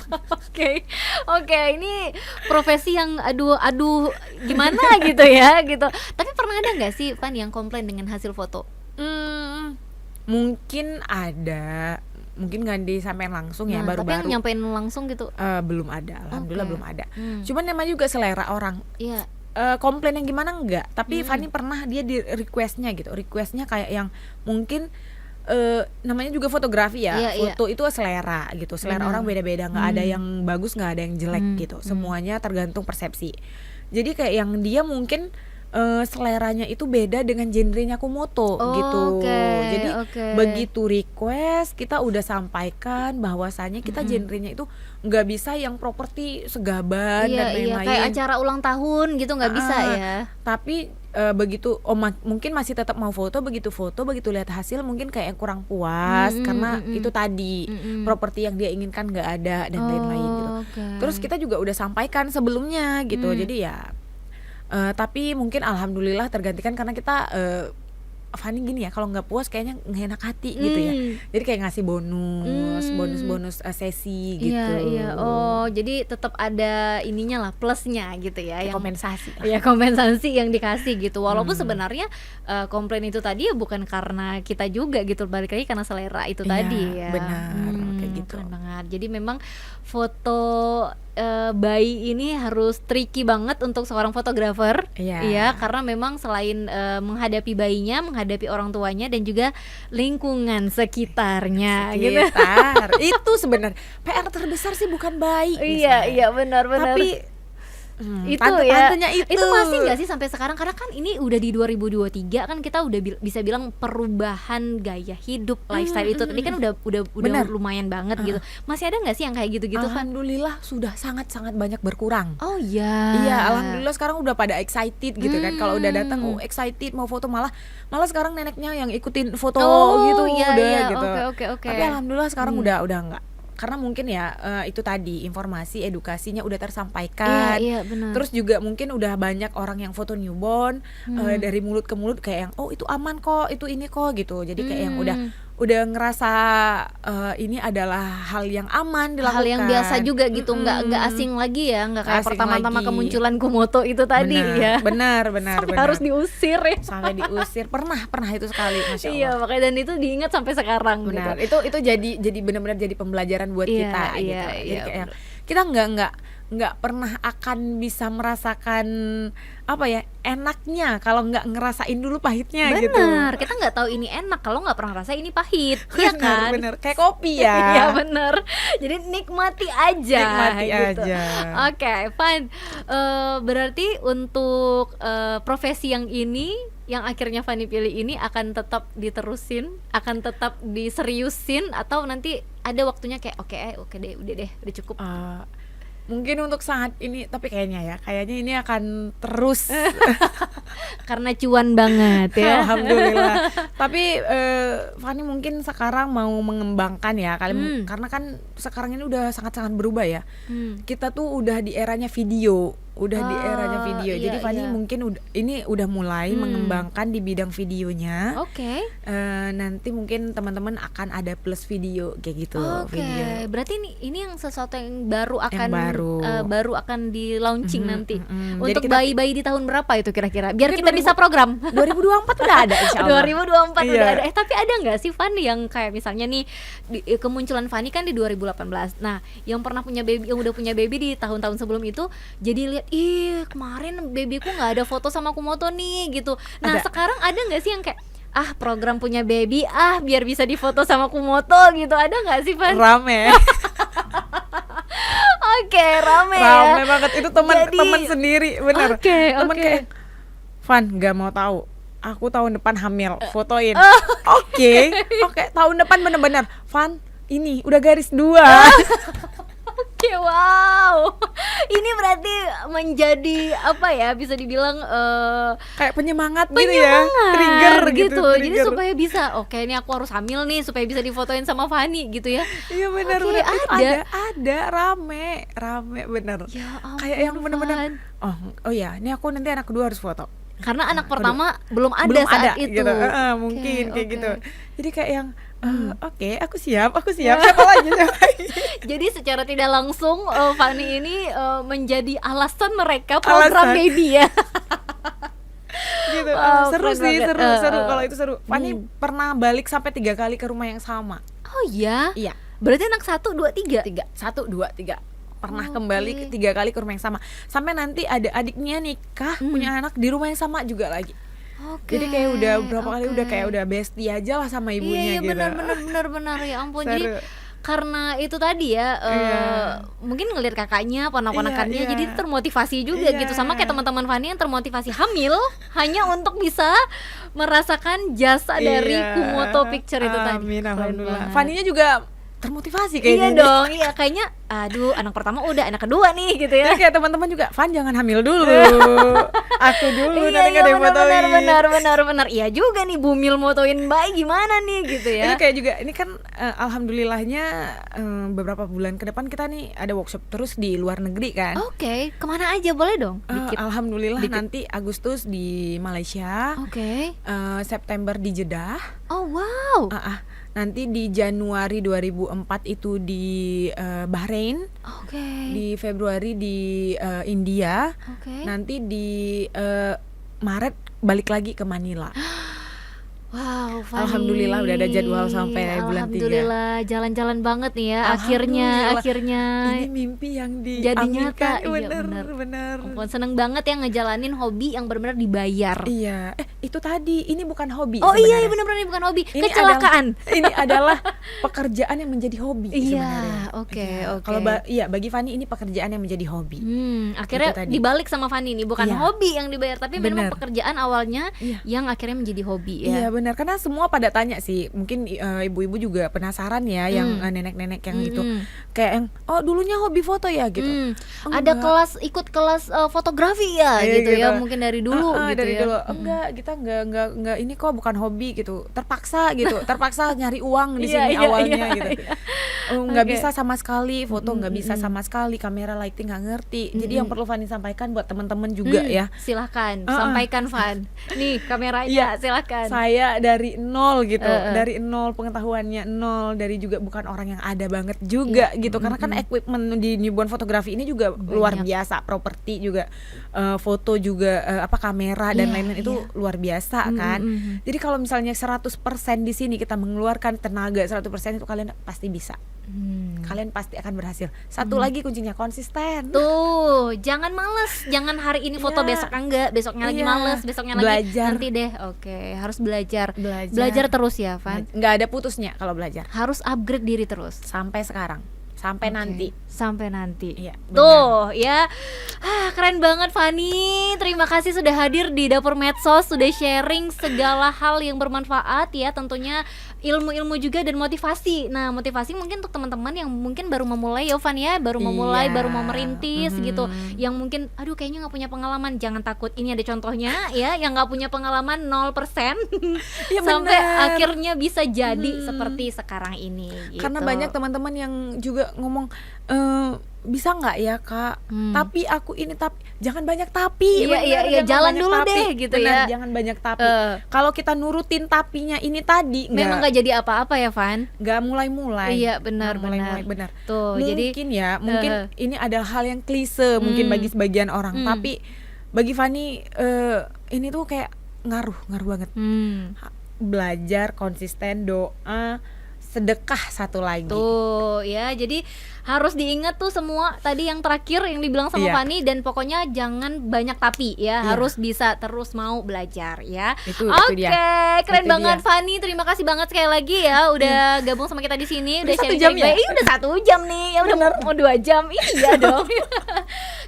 Oke, ini profesi yang aduh gimana gitu ya gitu. Tapi pernah ada nggak sih Van yang komplain dengan hasil foto? Mungkin ada, mungkin nggak disampaikan langsung ya, Nah, tapi yang baru-baru nyampein langsung gitu. belum ada, alhamdulillah Oke. belum ada. Hmm. Cuman namanya juga selera orang. Iya. Komplain yang gimana enggak, tapi Hmm. Fanny pernah dia di requestnya gitu, requestnya kayak yang mungkin namanya juga fotografi ya, Iya, iya. foto itu selera gitu, selera Benar. orang beda-beda, nggak ada yang bagus, nggak ada yang jelek gitu, semuanya tergantung persepsi. Jadi kayak yang dia mungkin seleranya itu beda dengan genrenya Kumoto gitu. Oke, Jadi oke. begitu request kita udah sampaikan bahwasanya kita genrenya itu nggak bisa yang properti segaban Iya, dan iya, lain-lain. kayak acara ulang tahun gitu nggak bisa Ah, ya. Tapi begitu mungkin masih tetap mau foto, begitu lihat hasil mungkin kayak kurang puas karena itu tadi properti yang dia inginkan nggak ada dan lain-lain gitu. Oke. Terus kita juga udah sampaikan sebelumnya gitu. Jadi ya tapi mungkin alhamdulillah tergantikan karena kita Fanny gini ya, kalau nggak puas kayaknya nggak enak hati gitu ya. Jadi kayak ngasih bonus sesi gitu. Iya, iya. Oh, jadi tetap ada ininya lah, plusnya gitu ya, yang Kompensasi lah. ya kompensasi yang dikasih gitu. Walaupun sebenarnya komplain itu tadi ya bukan karena kita juga gitu, balik lagi karena selera itu Iya, tadi ya. benar, kayak gitu. Keren banget. Jadi memang foto bayi ini harus tricky banget untuk seorang fotografer. Iya. Iya, karena memang selain menghadapi bayinya, menghadapi orang tuanya dan juga lingkungan sekitarnya gitu. Sekitar. Itu sebenarnya PR terbesar sih bukan bayi. Iya, misalnya. iya, benar-benar. Tapi Itu tante-tantenya ya, itu. itu masih nggak sih sampai sekarang, karena kan ini udah di 2023 kan, kita udah bisa bilang perubahan gaya hidup, lifestyle itu tadi kan udah Benar. lumayan banget gitu. Masih ada nggak sih yang kayak gitu-gitu kan? Alhamdulillah sudah sangat-sangat banyak berkurang. Oh ya. Iya, alhamdulillah sekarang udah pada excited gitu kan. Kalau udah datang excited mau foto, malah sekarang neneknya yang ikutin foto gitu iya, udah iya. gitu. Oke. Tapi alhamdulillah sekarang udah enggak. Karena mungkin ya itu tadi informasi edukasinya udah tersampaikan. Iya, benar. Terus juga mungkin udah banyak orang yang foto newborn dari mulut ke mulut kayak yang oh itu aman kok, itu ini kok gitu. Jadi kayak yang udah ngerasa ini adalah hal yang aman dilakukan. Hal yang biasa juga gitu, nggak asing lagi ya, nggak kayak Nggak asing pertama-tama lagi. kemunculan Kumoto itu tadi ya. Benar. Sampai harus diusir ya. Sampai diusir. Pernah itu sekali, Masya Allah. Iya, makanya dan itu diingat sampai sekarang Benar. gitu. Itu jadi benar-benar jadi pembelajaran buat Iya, kita iya, gitu. Jadi iya, kayak kita nggak pernah akan bisa merasakan apa ya enaknya kalau nggak ngerasain dulu pahitnya gitu. Bener, kita nggak tahu ini enak kalau nggak pernah rasa ini pahit, iya kan? Bener, kayak kopi ya. Iya bener, jadi nikmati aja. Nikmati gitu. aja. Oke, fine. Berarti untuk profesi yang ini, yang akhirnya Fanny pilih ini akan tetap diterusin, akan tetap diseriusin, atau nanti ada waktunya kayak oke deh, udah cukup. Mungkin untuk saat ini, tapi kayaknya ini akan terus. Karena cuan banget ya. Alhamdulillah. Tapi Fanny mungkin sekarang mau mengembangkan ya karena kan sekarang ini udah sangat-sangat berubah ya. Kita tuh udah di eranya video. Iya, Jadi Fanny iya. mungkin udah mulai mengembangkan di bidang videonya. Oke. Nanti mungkin teman-teman akan ada plus video kayak gitu. Oke, Video. berarti ini yang sesuatu yang baru akan baru. akan di launching nanti. Jadi Untuk kita- bayi-bayi di tahun berapa itu kira-kira? Biar Mungkin kita bisa program. 2024 udah ada insyaallah. 2024 Iya. udah ada. Tapi ada nggak sih Fanny yang kayak misalnya nih kemunculan Fanny kan di 2018. Nah, yang pernah punya baby, yang udah punya baby di tahun-tahun sebelum itu, jadi lihat, ih kemarin babyku nggak ada foto sama Kumoto nih gitu. Nah, Ada. sekarang ada nggak sih yang kayak program punya baby biar bisa difoto sama Kumoto gitu, ada nggak sih Fan? Rame. Oke, rame Rame ya. banget itu Jadi- teman sendiri, bener. Oke, Temen oke. kayak Van nggak mau tahu. Aku tahun depan hamil, fotoin. Oke, tahun depan bener-bener Van ini udah garis 2. Oke, wow. Ini berarti menjadi apa ya? Bisa dibilang Kayak penyemangat gitu ya, trigger gitu. Jadi supaya bisa, oke ini aku harus hamil nih supaya bisa difotoin sama Fanny gitu ya. Iya benar Oke, benar. Itu ada. ada rame bener. Ya ampun, Kayak yang bener-bener Fan. oh ya, ini aku nanti anak kedua harus foto. Karena anak pertama belum ada Belum saat ada itu. gitu. Mungkin kayak oke. gitu. Jadi kayak yang oke, aku siap. Siapa lagi? Jadi secara tidak langsung Fanny ini menjadi alasan mereka program Alasan. baby ya. Gitu. Wow, Seru keren sih, banget. seru kalau itu seru. Fanny pernah balik sampai 3 kali ke rumah yang sama. Oh iya? Iya. Berarti anak 1, 2, 3? 1, 2, 3 pernah Oke. kembali 3 kali ke rumah yang sama. Sampai nanti ada adiknya nikah, punya anak di rumah yang sama juga lagi. Oke. Jadi kayak udah berapa kali oke. udah kayak udah bestie aja lah sama Iya, ibunya iya, gitu. benar, ya ampun. Jadi Seru. karena itu tadi ya, Iya. mungkin ngelihat kakaknya, ponak-ponakannya, Iya, jadi iya. termotivasi juga Iya. gitu. Sama kayak teman-teman Fani yang termotivasi hamil hanya untuk bisa merasakan jasa dari Iya. Kumoto Picture itu tadi. Amin, Keren alhamdulillah. banget. Faninya juga termotivasi Iya kayaknya. dong, iya kayaknya aduh anak pertama udah, anak kedua nih gitu ya. Terus kayak teman-teman juga, Van jangan hamil dulu. Aku dulu Iya, nanti iya, gak ada yang motoin. benar. Iya juga nih Bumil motoin bayi gimana nih gitu ya. Itu kayak juga ini kan alhamdulillahnya beberapa bulan ke depan kita nih ada workshop terus di luar negeri kan. Oke, kemana aja boleh dong? Dikit. Alhamdulillah nanti Agustus di Malaysia, Oke. September di Jeddah, Oh wow. nanti di Januari 2004 itu di Bahrain, Oke. di Februari di India, Oke. nanti di Maret balik lagi ke Manila. Wow, Fani. Alhamdulillah udah ada jadwal sampai bulan 3. Alhamdulillah, jalan-jalan banget nih ya. Alhamdulillah. Akhirnya Ini mimpi yang jadi nyata. diaminkan. Iya, bener. ampun, seneng banget ya ngejalanin hobi yang benar-benar dibayar. Iya, itu tadi ini bukan hobi. Oh iya, sebenarnya. benar-benar ini bukan hobi, Ini kecelakaan. Ini adalah pekerjaan yang menjadi hobi Iya, sebenarnya. oke, Iya. oke. Kalau bagi Fani ini pekerjaan yang menjadi hobi. Akhirnya Itu tadi. dibalik sama Fani nih, bukan Iya. hobi yang dibayar, tapi memang Bener. pekerjaan awalnya Iya. yang akhirnya menjadi hobi ya. Iya benar, karena semua pada tanya sih, mungkin ibu-ibu juga penasaran ya, yang nenek-nenek yang gitu, kayak yang dulunya hobi foto ya gitu. Ada Enggak. ikut kelas fotografi ya Iya, gitu ya, gitu. mungkin dari dulu gitu dari ya. dulu. Enggak, kita enggak ini kok bukan hobi gitu. Terpaksa gitu, terpaksa nyari uang di Iya, sini iya, awalnya iya, gitu. iya. Nggak Oke. bisa sama sekali foto, nggak bisa sama sekali kamera lighting nggak ngerti. Jadi yang perlu Fani sampaikan buat teman-teman juga ya. Silahkan sampaikan Van. Nih kameranya, Iya. silahkan. Saya dari nol gitu, dari nol pengetahuannya, nol, dari juga bukan orang yang ada banget juga gitu. Karena kan equipment di newborn fotografi ini juga luar biasa, properti juga, foto juga, kamera dan Iya, lain-lain itu luar biasa kan. Jadi kalau misalnya 100% di sini kita mengeluarkan tenaga 100% itu kalian pasti bisa. Kalian pasti akan berhasil. Satu lagi kuncinya konsisten. Tuh, jangan males, jangan hari ini foto Iya. besok enggak, besoknya lagi Iya. males, besoknya lagi Belajar. nanti deh. Oke, harus belajar. Belajar. Terus ya, Van. Nggak ada putusnya kalau belajar. Harus upgrade diri terus. Sampai sekarang, sampai Oke, nanti. sampai nanti. Iya, Tuh ya, keren banget Fani. Terima kasih sudah hadir di Dapur Medsos, sudah sharing segala hal yang bermanfaat ya, tentunya ilmu-ilmu juga dan motivasi. Nah, motivasi mungkin untuk teman-teman yang mungkin baru memulai ya Van ya, baru memulai, Iya. baru mau merintis gitu. Yang mungkin aduh kayaknya nggak punya pengalaman, jangan takut. Ini ada contohnya ya, yang nggak punya pengalaman 0% Iya, sampai bener. akhirnya bisa jadi seperti sekarang ini gitu. Karena banyak teman-teman yang juga ngomong, bisa nggak ya kak? Tapi aku ini jangan banyak tapi. Iya, iya, iya, jangan jalan banyak dulu tapi. deh gitu Bener, ya. Jangan banyak tapi. Eh. Kalau kita nurutin tapinya ini tadi, memang nggak jadi apa-apa ya Van. nggak mulai-mulai. Iya, benar, Nggak mulai-mulai, benar. Tuh, jadi Mungkin ini ada hal yang klise mungkin bagi sebagian orang, tapi bagi Fani ini tuh kayak ngaruh banget. Belajar, konsisten, doa, sedekah satu lagi. Tuh ya, jadi harus diingat tuh semua tadi yang terakhir yang dibilang sama Iya. Fani, dan pokoknya jangan banyak tapi ya, Iya. harus bisa terus mau belajar ya. Itu Oke, dia. keren Itu banget dia. Fani, terima kasih banget sekali lagi ya udah gabung sama kita di sini, udah 1 sharing jam ya? udah 1 jam nih, ya udah mau 2 jam, iya dong.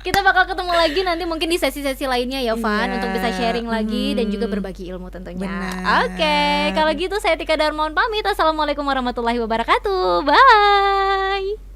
Kita bakal ketemu lagi nanti mungkin di sesi-sesi lainnya ya Van, Iya. untuk bisa sharing lagi dan juga berbagi ilmu tentunya. Benar. Oke, kalau gitu saya Tika Darmawan pamit. Assalamualaikum warahmatullahi wabarakatuh. Bye.